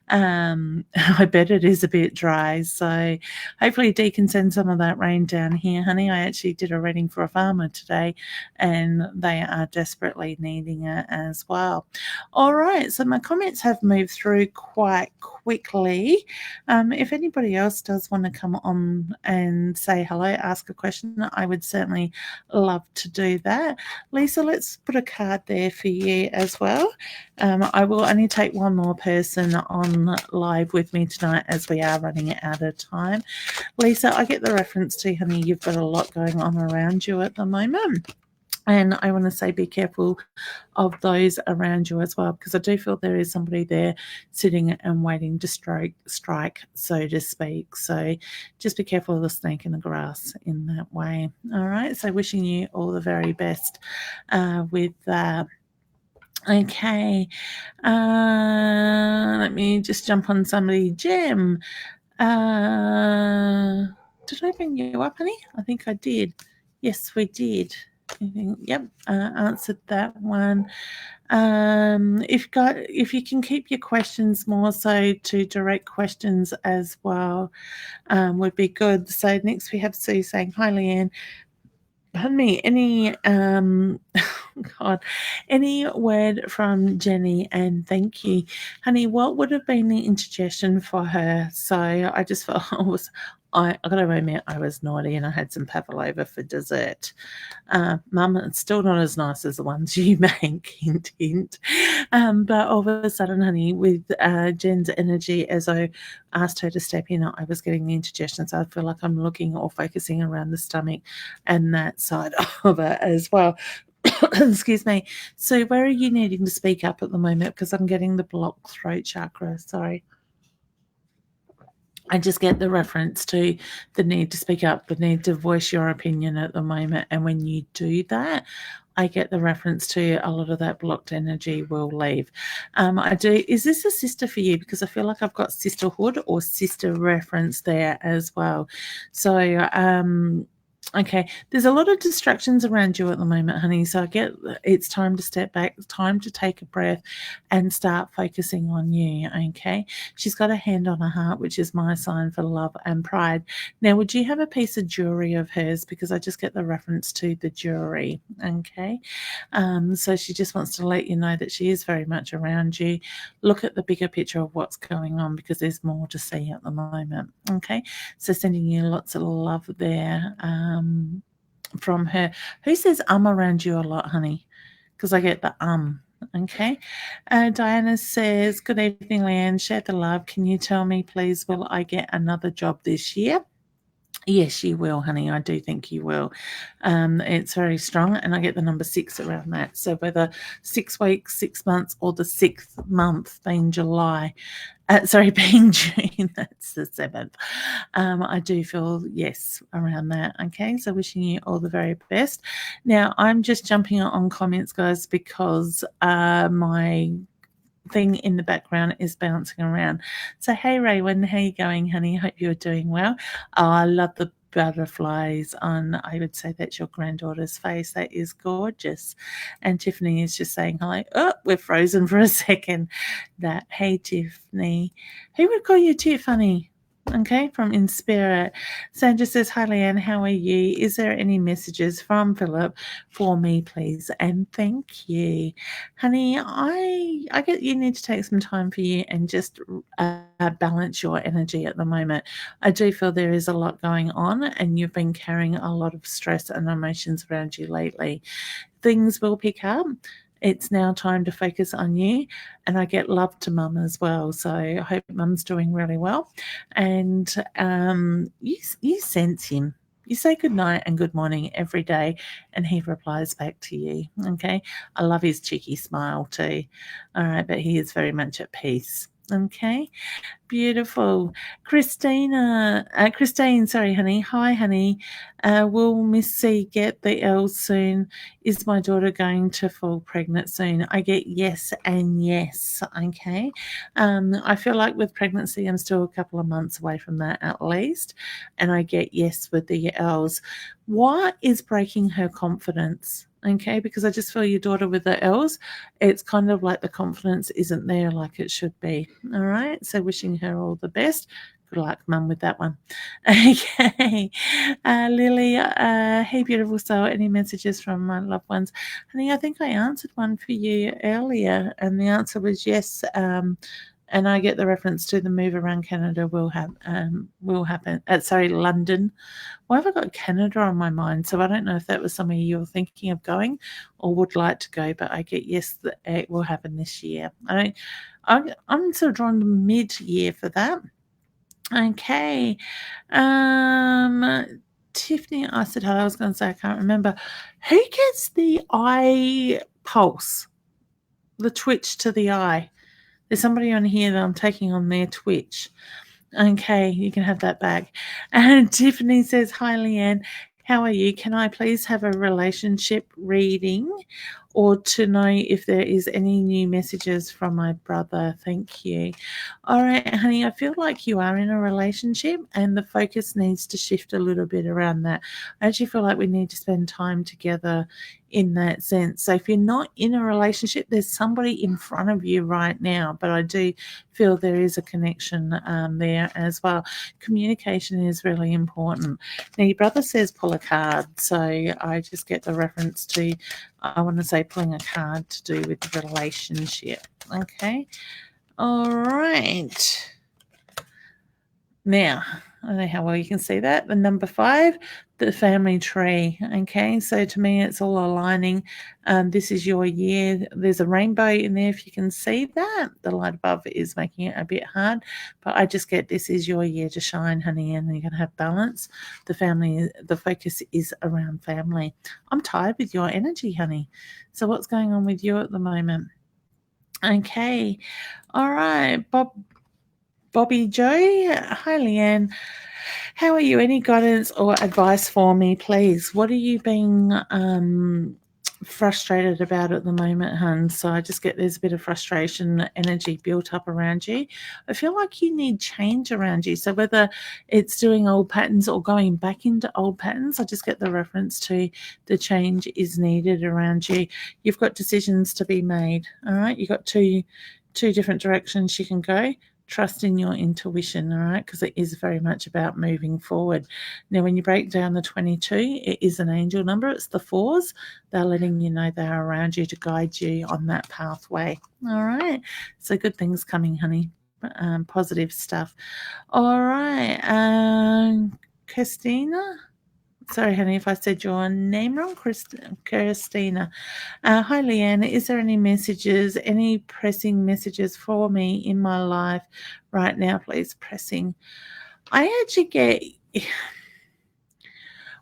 S1: I bet it is a bit dry, so hopefully Dee can send some of that rain down here, honey. I actually did a reading for a farmer today, and they are desperately needing it as well. All right, so my comments have moved through quite quickly. If anybody else does want to come on and say hello, ask a question, I would certainly love to do that. Lisa, let's put a card there for you as well. I will only take one more person on live with me tonight, as we are running out of time. Lisa, I get the reference to, honey, you've got a lot going on around you at the moment. And I want to say be careful of those around you as well, because I do feel there is somebody there sitting and waiting to strike, so to speak. So just be careful of the snake in the grass in that way. All right. So wishing you all the very best with that. Okay. Let me just jump on somebody. Jim. Did I bring you up, honey? I think I did. Yes, we did. Yep, answered that one. If you can keep your questions more so to direct questions as well, would be good. So next we have Sue saying, "Hi, Leanne. Pardon me, any word from Jenny, and thank you, honey. What would have been the indigestion for her?" So I just felt I got to admit, I was naughty, and I had some pavlova for dessert. Mum, it's still not as nice as the ones you make, hint, hint. But all of a sudden, honey, with Jen's energy, as I asked her to step in, I was getting the indigestion. So I feel like I'm looking or focusing around the stomach and that side of it as well. Excuse me. So where are you needing to speak up at the moment? Because I'm getting the blocked throat chakra. Sorry. I just get the reference to the need to speak up, the need to voice your opinion at the moment. And when you do that, I get the reference to a lot of that blocked energy will leave. I do. Is this a sister for you? Because I feel like I've got sisterhood or sister reference there as well. So, okay, there's a lot of distractions around you at the moment, honey. So I get it's time to step back, time to take a breath and start focusing on you, okay? She's got a hand on her heart, which is my sign for love and pride. Now, would you have a piece of jewelry of hers? Because I just get the reference to the jewelry, okay? So she just wants to let you know that she is very much around you. Look at the bigger picture of what's going on, because there's more to see at the moment, okay? So sending you lots of love there. From her. Who says around you a lot, honey? Because I get the okay. Diana says, "Good evening, Leanne. Share the love. Can you tell me, please, will I get another job this year?" Yes, you will, honey. I do think you will. It's very strong, and I get the number 6 around that. So whether 6 weeks, 6 months, or the 6th month being July, being June, that's the 7th. I do feel, yes, around that. Okay, so wishing you all the very best. Now, I'm just jumping on comments, guys, because my thing in the background is bouncing around. So, hey, Raywin, how you going, honey? Hope you're doing well. Oh, I love the butterflies on, I would say that's your granddaughter's face. That is gorgeous. And Tiffany is just saying hi. Oh, we're frozen for a second. Hey, Tiffany. Who would call you Tiffany? Okay, from In Spirit. Sandra says, hi, Leanne, how are you? Is there any messages from Philip for me, please? And thank you. Honey, I get you need to take some time for you and just balance your energy at the moment. I do feel there is a lot going on and you've been carrying a lot of stress and emotions around you lately. Things will pick up. It's now time to focus on you. And I get love to mum as well. So I hope mum's doing really well. And you sense him. You say good night and good morning every day, and he replies back to you. Okay. I love his cheeky smile too. All right. But he is very much at peace. Okay. Beautiful. Christine, sorry, honey. Hi, honey. Will Miss C get the L soon? Is my daughter going to fall pregnant soon? I get yes and yes, okay? I feel like with pregnancy, I'm still a couple of months away from that at least, and I get yes with the L's. What is breaking her confidence? Okay, because I just feel your daughter with the L's, it's kind of like the confidence isn't there like it should be. All right, so wishing her all the best. Good luck, mum, with that one. Okay, Lily, hey, beautiful soul. Any messages from my loved ones? Honey, I think I answered one for you earlier, and the answer was yes. And I get the reference to the move around Canada will happen. London. Why have I got Canada on my mind? So I don't know if that was somewhere you were thinking of going or would like to go, but I get yes that it will happen this year. I'm sort of drawn to mid-year for that. Okay. Tiffany, I said hello. I was going to say I can't remember. Who gets the eye pulse? The twitch to the eye? There's somebody on here that I'm taking on their twitch. Okay, you can have that back. And Tiffany says, hi, Leanne. How are you? Can I please have a relationship reading or to know if there is any new messages from my brother? Thank you. All right, honey, I feel like you are in a relationship and the focus needs to shift a little bit around that. I actually feel like we need to spend time together in that sense. So if you're not in a relationship, there's somebody in front of you right now, but I do feel there is a connection there as well. Communication is really important. Now, your brother says pull a card, so I just get the reference to, I want to say pulling a card to do with the relationship. Okay. All right. Now, I don't know how well you can see that. The number 5, the family tree. Okay, so to me, it's all aligning. This is your year. There's a rainbow in there if you can see that. The light above is making it a bit hard, but I just get this is your year to shine, honey, and you're going to have balance. The focus is around family. I'm tired with your energy, honey. So what's going on with you at the moment? Okay, all right, Bobby Joe. Hi, Leanne. How are you? Any guidance or advice for me, please? What are you being frustrated about at the moment, hun? So I just get there's a bit of frustration energy built up around you. I feel like you need change around you. So whether it's doing old patterns or going back into old patterns, I just get the reference to the change is needed around you. You've got decisions to be made. All right. You've got two different directions you can go. Trust in your intuition, all right, because it is very much about moving forward. Now, when you break down the 22, it is an angel number. It's the 4s. They're letting you know they're around you to guide you on that pathway, all right? So good things coming, honey, positive stuff. All right, Christina. Sorry, honey, if I said your name wrong, Christina. Hi, Leanne. Is there any messages, any pressing messages for me in my life right now, please? Pressing. I actually get,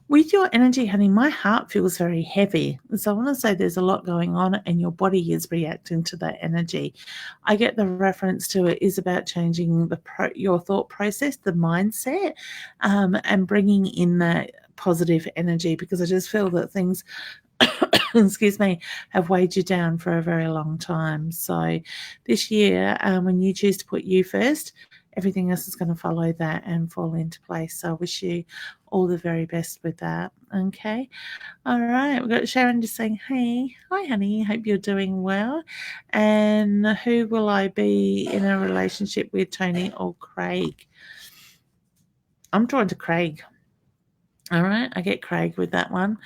S1: with your energy, honey, my heart feels very heavy. So I want to say there's a lot going on and your body is reacting to that energy. I get the reference to it is about changing your thought process, the mindset, and bringing in that positive energy, because I just feel that things excuse me, have weighed you down for a very long time. So this year, when you choose to put you first, everything else is going to follow that and fall into place. So I wish you all the very best with that. Okay. All right. We've got Sharon just saying, hey, hi, honey. Hope you're doing well. And who will I be in a relationship with, Tony or Craig? I'm drawn to Craig. All right. I get Craig with that one.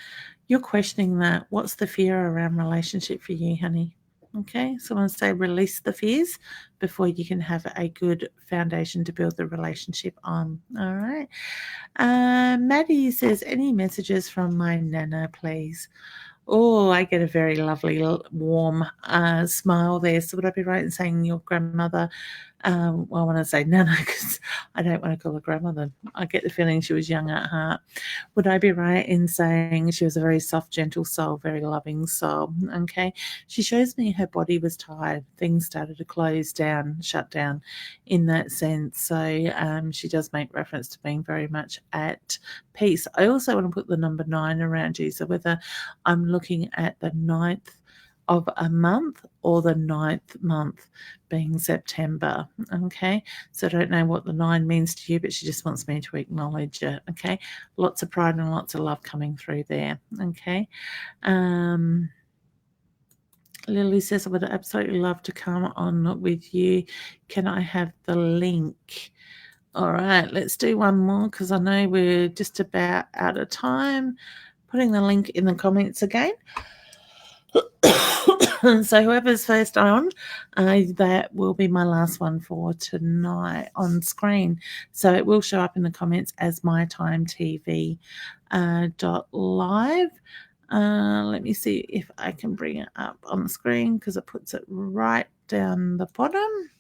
S1: You're questioning that. What's the fear around relationship for you, honey? Okay, someone say release the fears before you can have a good foundation to build the relationship on. All right. Maddie says, any messages from my nana, please? Oh, I get a very lovely, warm smile there. So would I be right in saying your grandmother? Well, I want to say nana because I don't want to call her grandmother. I get the feeling she was young at heart. Would I be right in saying she was a very soft, gentle soul, very loving soul? Okay. She shows me her body was tired. Things started to close down, shut down in that sense. So she does make reference to being very much at peace. I also want to put the number 9 around you. So whether I'm looking at the 9th of a month or the 9th month being September. Okay. So I don't know what the 9 means to you, but she just wants me to acknowledge it. Okay. Lots of pride and lots of love coming through there. Okay. Lily says, I would absolutely love to come on with you. Can I have the link? All right, let's do one more because I know we're just about out of time. Putting the link in the comments again. So whoever's first on, that will be my last one for tonight on screen. So it will show up in the comments as mytimetv.live. Let me see if I can bring it up on the screen because it puts it right down the bottom.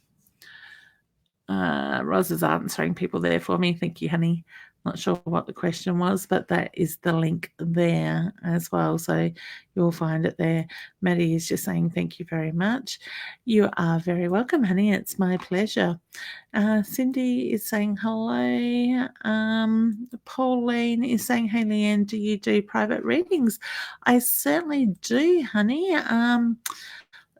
S1: Roz is answering people there for me. Thank you, honey. Not sure what the question was, but that is the link there as well. So you'll find it there. Maddie is just saying thank you very much. You are very welcome, honey. It's my pleasure. Cindy is saying hello. Pauline is saying, hey, Leanne, do you do private readings? I certainly do, honey.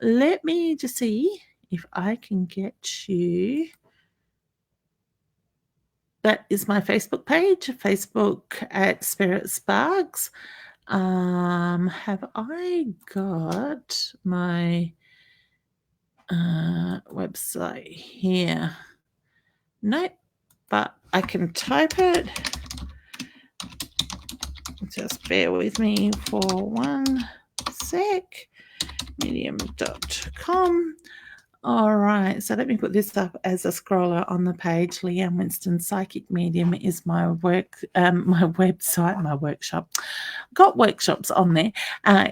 S1: Let me just see if I can get you. That is my Facebook page, Facebook at Spirit Sparks. Have I got my website here? Nope, but I can type it. Just bear with me for one sec. Medium.com. All right, so let me put this up as a scroller on the page. Leanne Winston Psychic Medium is my my website, my workshop. Got workshops on there,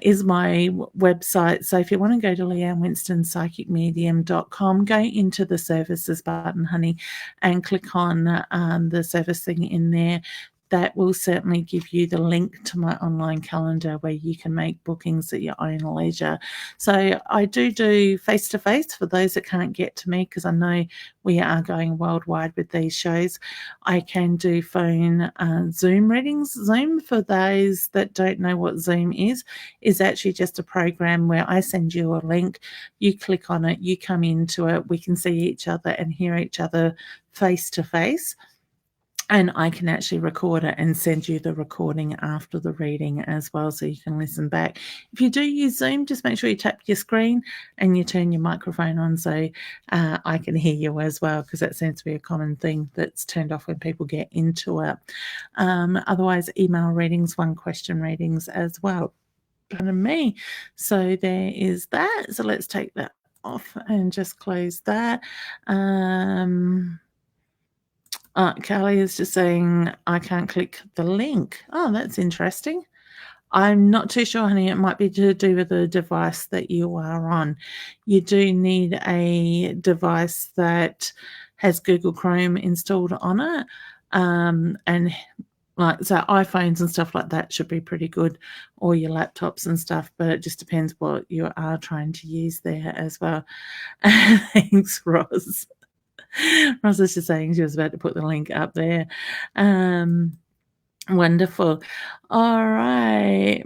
S1: is my website. So if you want to go to leannewinstonpsychicmedium.com, go into the services button, honey, and click on the service thing in there. That will certainly give you the link to my online calendar where you can make bookings at your own leisure. So I do face-to-face for those that can't get to me because I know we are going worldwide with these shows. I can do phone Zoom readings. Zoom, for those that don't know what Zoom is actually just a program where I send you a link, you click on it, you come into it, we can see each other and hear each other face-to-face. And I can actually record it and send you the recording after the reading as well so you can listen back. If you do use Zoom, just make sure you tap your screen and you turn your microphone on so I can hear you as well, because that seems to be a common thing that's turned off when people get into it. Otherwise, email readings, one question readings as well. Pardon me. So there is that. So let's take that off and just close that. Callie is just saying, I can't click the link. Oh, that's interesting. I'm not too sure, honey. It might be to do with the device that you are on. You do need a device that has Google Chrome installed on it. And like, so iPhones and stuff like that should be pretty good, or your laptops and stuff, but it just depends what you are trying to use there as well. Thanks, Roz. Roz is just saying she was about to put the link up there. Wonderful. All right.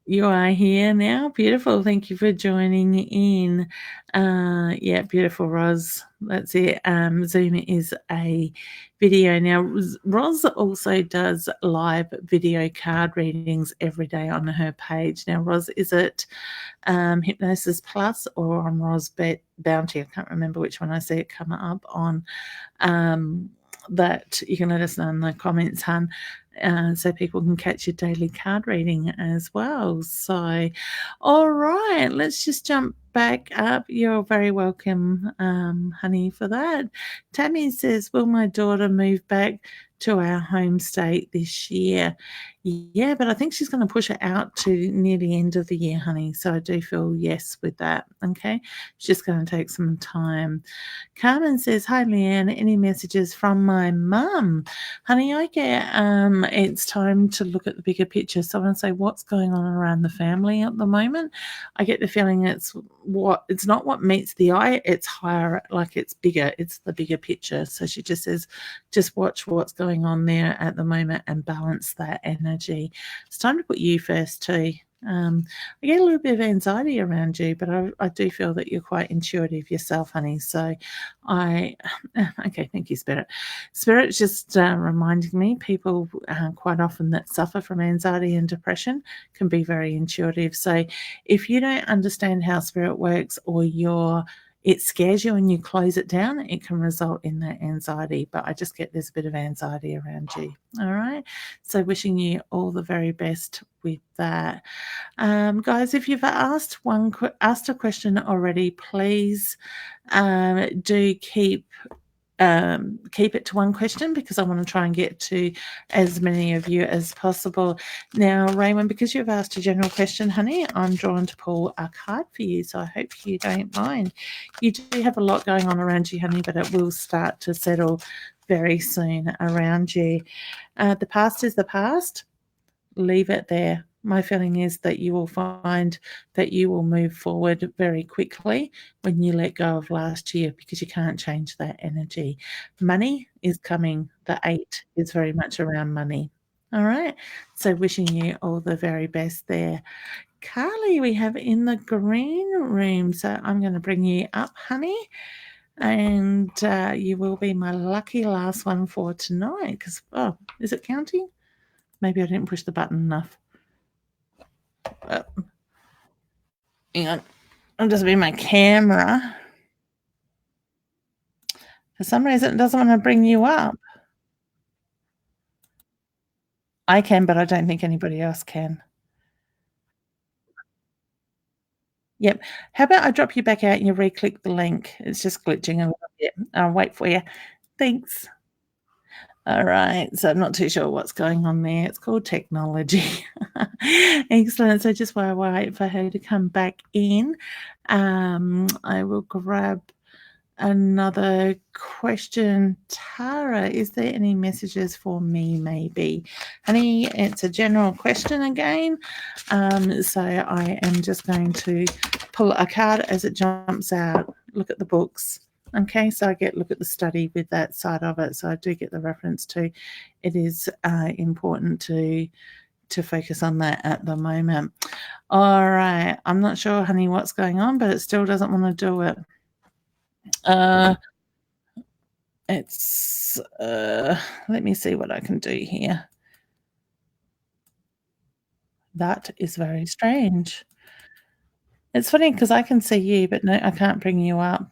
S1: You are here now. Beautiful. Thank you for joining in. Yeah, beautiful, Roz. That's it. Zoom is a video now. Roz also does live video card readings every day on her page. Now, Roz, is it Hypnosis Plus or on Roz Bounty? I can't remember which one I see it come up on. That you can let us know in the comments, hun, so people can catch your daily card reading as well. So, all right, let's just jump back up. You're very welcome, honey, for that. Tammy says, will my daughter move back to our home state this year? Yeah, but I think she's going to push it out to near the end of the year, honey. So I do feel yes with that. Okay. It's just going to take some time. Carmen says, hi, Leanne. Any messages from my mum? Honey, I get it's time to look at the bigger picture. So I want to say what's going on around the family at the moment. I get the feeling it's not what meets the eye, it's higher, like it's bigger, it's the bigger picture. So she just says, just watch what's going on there at the moment and balance that energy. It's time to put you first too. I get a little bit of anxiety around you, but I do feel that you're quite intuitive yourself, honey. So okay, thank you, Spirit. Spirit's just reminding me people quite often that suffer from anxiety and depression can be very intuitive. So if you don't understand how Spirit works, or it scares you and you close it down, it can result in that anxiety. But I just get there's a bit of anxiety around you. All right. So wishing you all the very best with that. Guys, if you've asked a question already, please do keep it to one question, because I want to try and get to as many of you as possible. Now, Raymond, because you've asked a general question, honey, I'm drawn to pull a card for you, so I hope you don't mind. You do have a lot going on around you, honey, but it will start to settle very soon around you. The past is the past. Leave it there. My feeling is that you will find that you will move forward very quickly when you let go of last year, because you can't change that energy. Money is coming. The 8 is very much around money. All right. So wishing you all the very best there. Carly, we have in the green room. So I'm going to bring you up, honey. And you will be my lucky last one for tonight. Because, is it counting? Maybe I didn't push the button enough. Hang on. I'll just be my camera. For some reason, it doesn't want to bring you up. I can, but I don't think anybody else can. Yep. How about I drop you back out and you re-click the link? It's just glitching a little bit. I'll wait for you. Thanks. All right. So I'm not too sure what's going on there. It's called technology. Excellent. So just while I wait for her to come back in, I will grab another question. Tara, is there any messages for me, maybe? Honey, it's a general question again. So I am just going to pull a card as it jumps out. Look at the books. Okay, so I look at the study with that side of it. So I do get the reference to it is important to focus on that at the moment. All right. I'm not sure, honey, what's going on, but it still doesn't want to do it. It's let me see what I can do here. That is very strange. It's funny because I can see you, but no, I can't bring you up.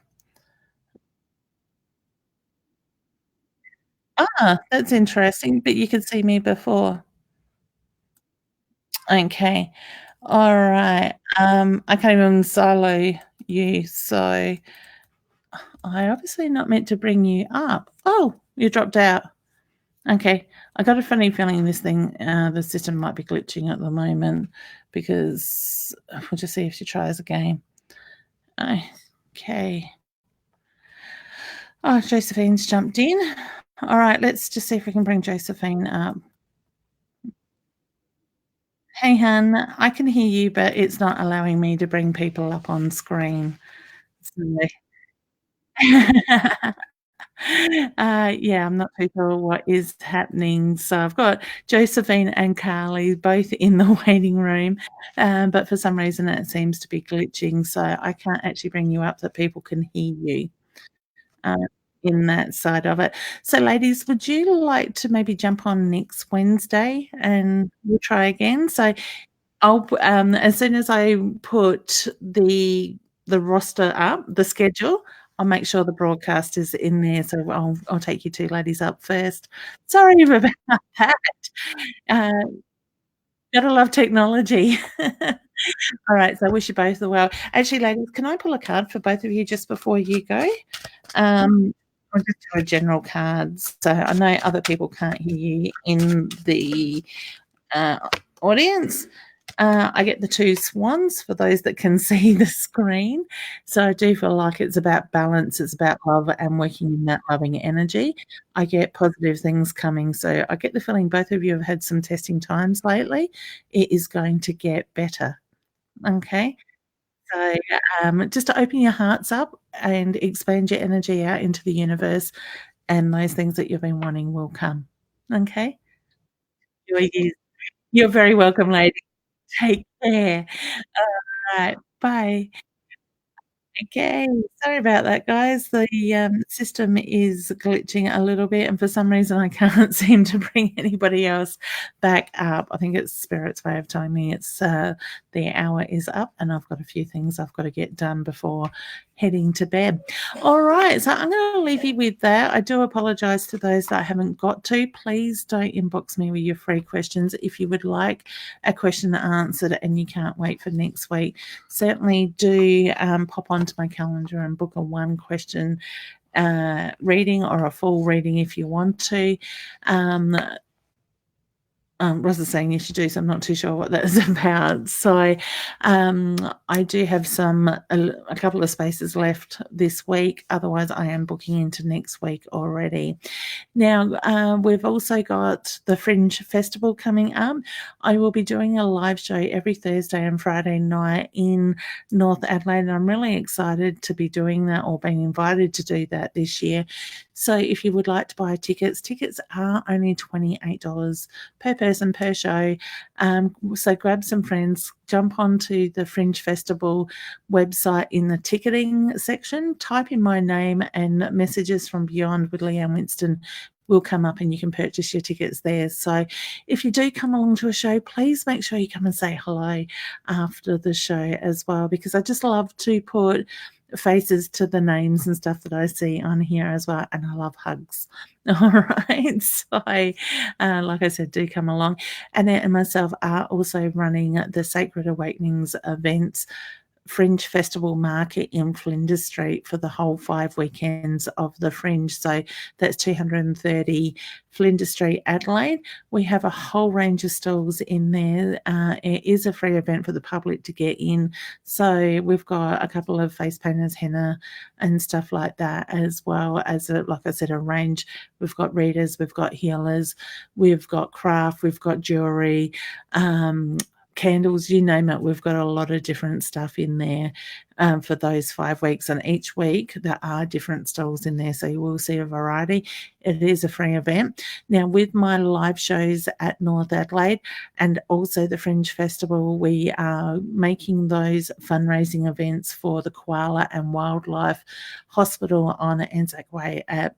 S1: That's interesting, but you could see me before. Okay. All right. I can't even solo you, so I obviously not meant to bring you up. Oh, you dropped out. Okay. I got a funny feeling this thing, the system might be glitching at the moment, because we'll just see if she tries again. Okay. Oh, Josephine's jumped in. All right, let's just see if we can bring Josephine up. Hey, hun, I can hear you, but it's not allowing me to bring people up on screen. So Yeah, I'm not too sure what is happening. So I've got Josephine and Carly both in the waiting room, but for some reason it seems to be glitching, so I can't actually bring you up that people can hear you uh, in that side of it. So, ladies, would you like to maybe jump on next Wednesday and we'll try again? So as soon as I put the roster up, the schedule, I'll make sure the broadcast is in there, so I'll take you 2 ladies up first. Sorry about that. Uh, Gotta love technology. Alright, so I wish you both the well. Actually, ladies, can I pull a card for both of you just before you go? I'll just do a general cards. So I know other people can't hear you in the audience. I get the 2 swans for those that can see the screen. So I do feel like it's about balance, it's about love and working in that loving energy. I get positive things coming. So I get the feeling both of you have had some testing times lately. It is going to get better. Okay. So just to open your hearts up and expand your energy out into the universe, and those things that you've been wanting will come. Okay. You're very welcome, lady. Take care. Alright, bye. Okay, sorry about that, guys. The, system is glitching a little bit, and for some reason, I can't seem to bring anybody else back up. I think it's Spirit's way of telling me it's, the hour is up, and I've got a few things I've got to get done before heading to bed. Alright, so I'm gonna leave you with that. I do apologise to those that I haven't got to. Please don't inbox me with your free questions. If you would like a question answered and you can't wait for next week, certainly do pop onto my calendar and book a 1 question reading or a full reading if you want to. Ross is saying you should do, so I'm not too sure what that is about. So I do have a couple of spaces left this week. Otherwise, I am booking into next week already. Now, we've also got the Fringe Festival coming up. I will be doing a live show every Thursday and Friday night in North Adelaide, and I'm really excited to be doing that or being invited to do that this year. So if you would like to buy tickets are only $28 per person per show. So grab some friends, jump onto the Fringe Festival website in the ticketing section, type in my name, and Messages from Beyond with Leanne Winston will come up and you can purchase your tickets there. So if you do come along to a show, please make sure you come and say hello after the show as well, because I just love to put faces to the names and stuff that I see on here as well, and I love hugs. All right, so like I said, do come along. Annette and myself are also running the Sacred Awakenings events Fringe Festival Market in Flinders Street for the whole 5 weekends of the Fringe. So that's 230 Flinders Street, Adelaide. We have a whole range of stalls in there. It is a free event for the public to get in. So we've got a couple of face painters, henna and stuff like that, as well as, like I said, a range. We've got readers, we've got healers, we've got craft, we've got jewellery, candles, you name it. We've got a lot of different stuff in there for those 5 weeks, and each week there are different stalls in there, so you will see a variety. It is a free event. Now, with my live shows at North Adelaide and also the Fringe Festival, we are making those fundraising events for the Koala and Wildlife Hospital on Anzac Way at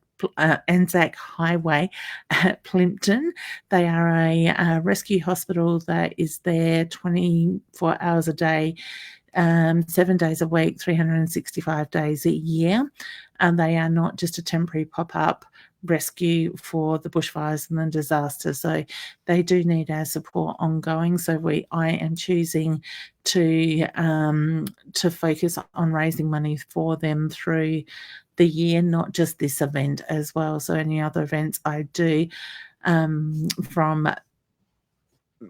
S1: Anzac Highway at Plympton. They are a rescue hospital that is there 24 hours a day, 7 days a week, 365 days a year. And they are not just a temporary pop-up rescue for the bushfires and the disaster. So they do need our support ongoing. So I am choosing to focus on raising money for them through the year, not just this event as well. So any other events I do from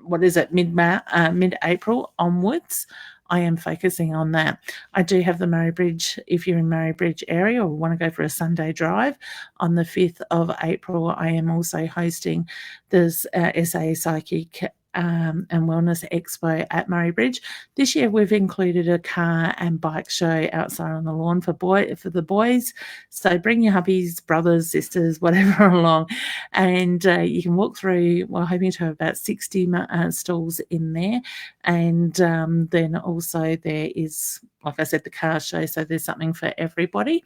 S1: mid-April onwards, I am focusing on that. I do have the Murray Bridge, if you're in Murray Bridge area or want to go for a Sunday drive, on the 5th of April, I am also hosting this SA Psychic and Wellness Expo at Murray Bridge. This year we've included a car and bike show outside on the lawn for the boys. So bring your hubbies, brothers, sisters, whatever along, and you can walk through. We're hoping to have about 60 stalls in there, and then also there is, like I said, the car show. So there's something for everybody.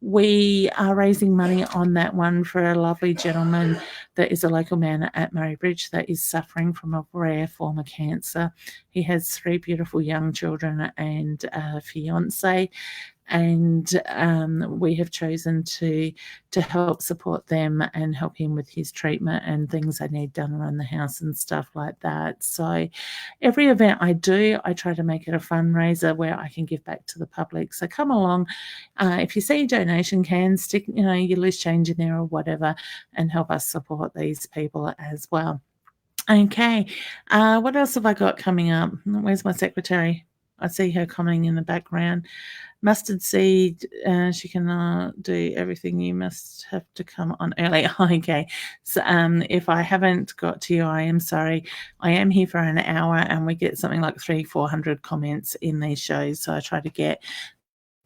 S1: We are raising money on that one for a lovely gentleman that is a local man at Murray Bridge that is suffering from a rare form of cancer. He has 3 beautiful young children and a fiance, and we have chosen to help support them and help him with his treatment and things they need done around the house and stuff like that. So every event I do, I try to make it a fundraiser where I can give back to the public. So come along. If you see donation cans, stick your loose change in there or whatever, and help us support these people as well. Okay, what else have I got coming up? Where's my secretary? I see her commenting in the background. Mustard seed, she can do everything. You must have to come on early. Okay, so if I haven't got to you, I am sorry. I am here for an hour and we get something like 300-400 comments in these shows, so I try to get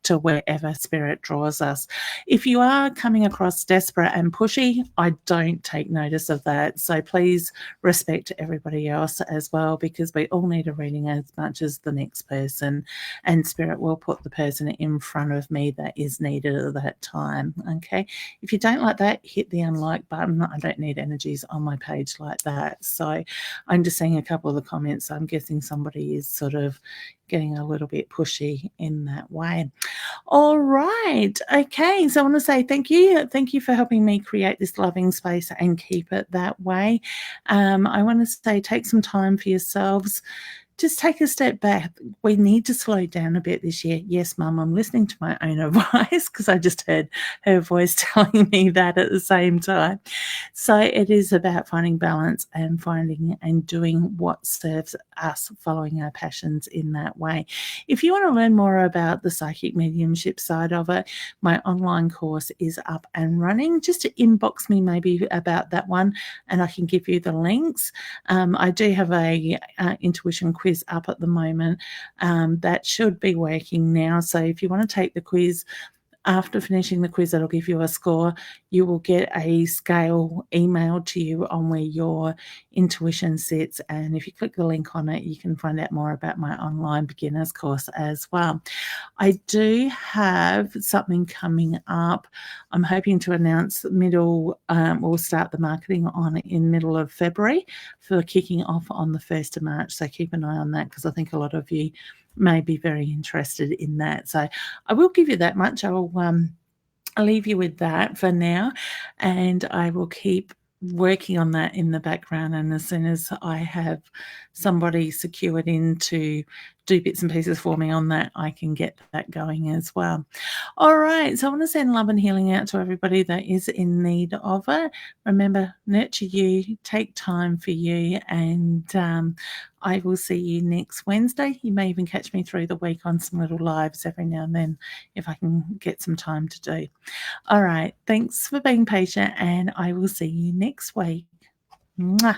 S1: to wherever spirit draws us. If you are coming across desperate and pushy, I don't take notice of that. So please respect everybody else as well, because we all need a reading as much as the next person, and spirit will put the person in front of me that is needed at that time. Okay. If you don't like that, hit the unlike button. I don't need energies on my page like that. So I'm just seeing a couple of the comments. I'm guessing somebody is sort of getting a little bit pushy in that way. All right. Okay. So I want to say thank you. Thank you for helping me create this loving space and keep it that way. I want to say take some time for yourselves. Just take a step back. We need to slow down a bit this year. Yes, Mum, I'm listening to my own advice because I just heard her voice telling me that at the same time. So it is about finding balance and finding and doing what serves us, following our passions in that way. If you want to learn more about the psychic mediumship side of it, my online course is up and running. Just to inbox me maybe about that one and I can give you the links. I do have a intuition quiz up at the moment. That should be working now. So if you want to take the quiz, after finishing the quiz, that'll give you a score. You will get a scale emailed to you on where your intuition sits. And if you click the link on it, you can find out more about my online beginners course as well. I do have something coming up. I'm hoping to announce we'll start the marketing on it in middle of February for kicking off on the 1st of March. So keep an eye on that because I think a lot of you may be very interested in that. So I will give you that much. I'll leave you with that for now, and I will keep working on that in the background. And as soon as I have somebody secured in to do bits and pieces for me on that, I can get that going as well. All right. So I want to send love and healing out to everybody that is in need of it. Remember, nurture you, take time for you, and I will see you next Wednesday. You may even catch me through the week on some little lives every now and then if I can get some time to do. All right. Thanks for being patient, and I will see you next week. Mwah.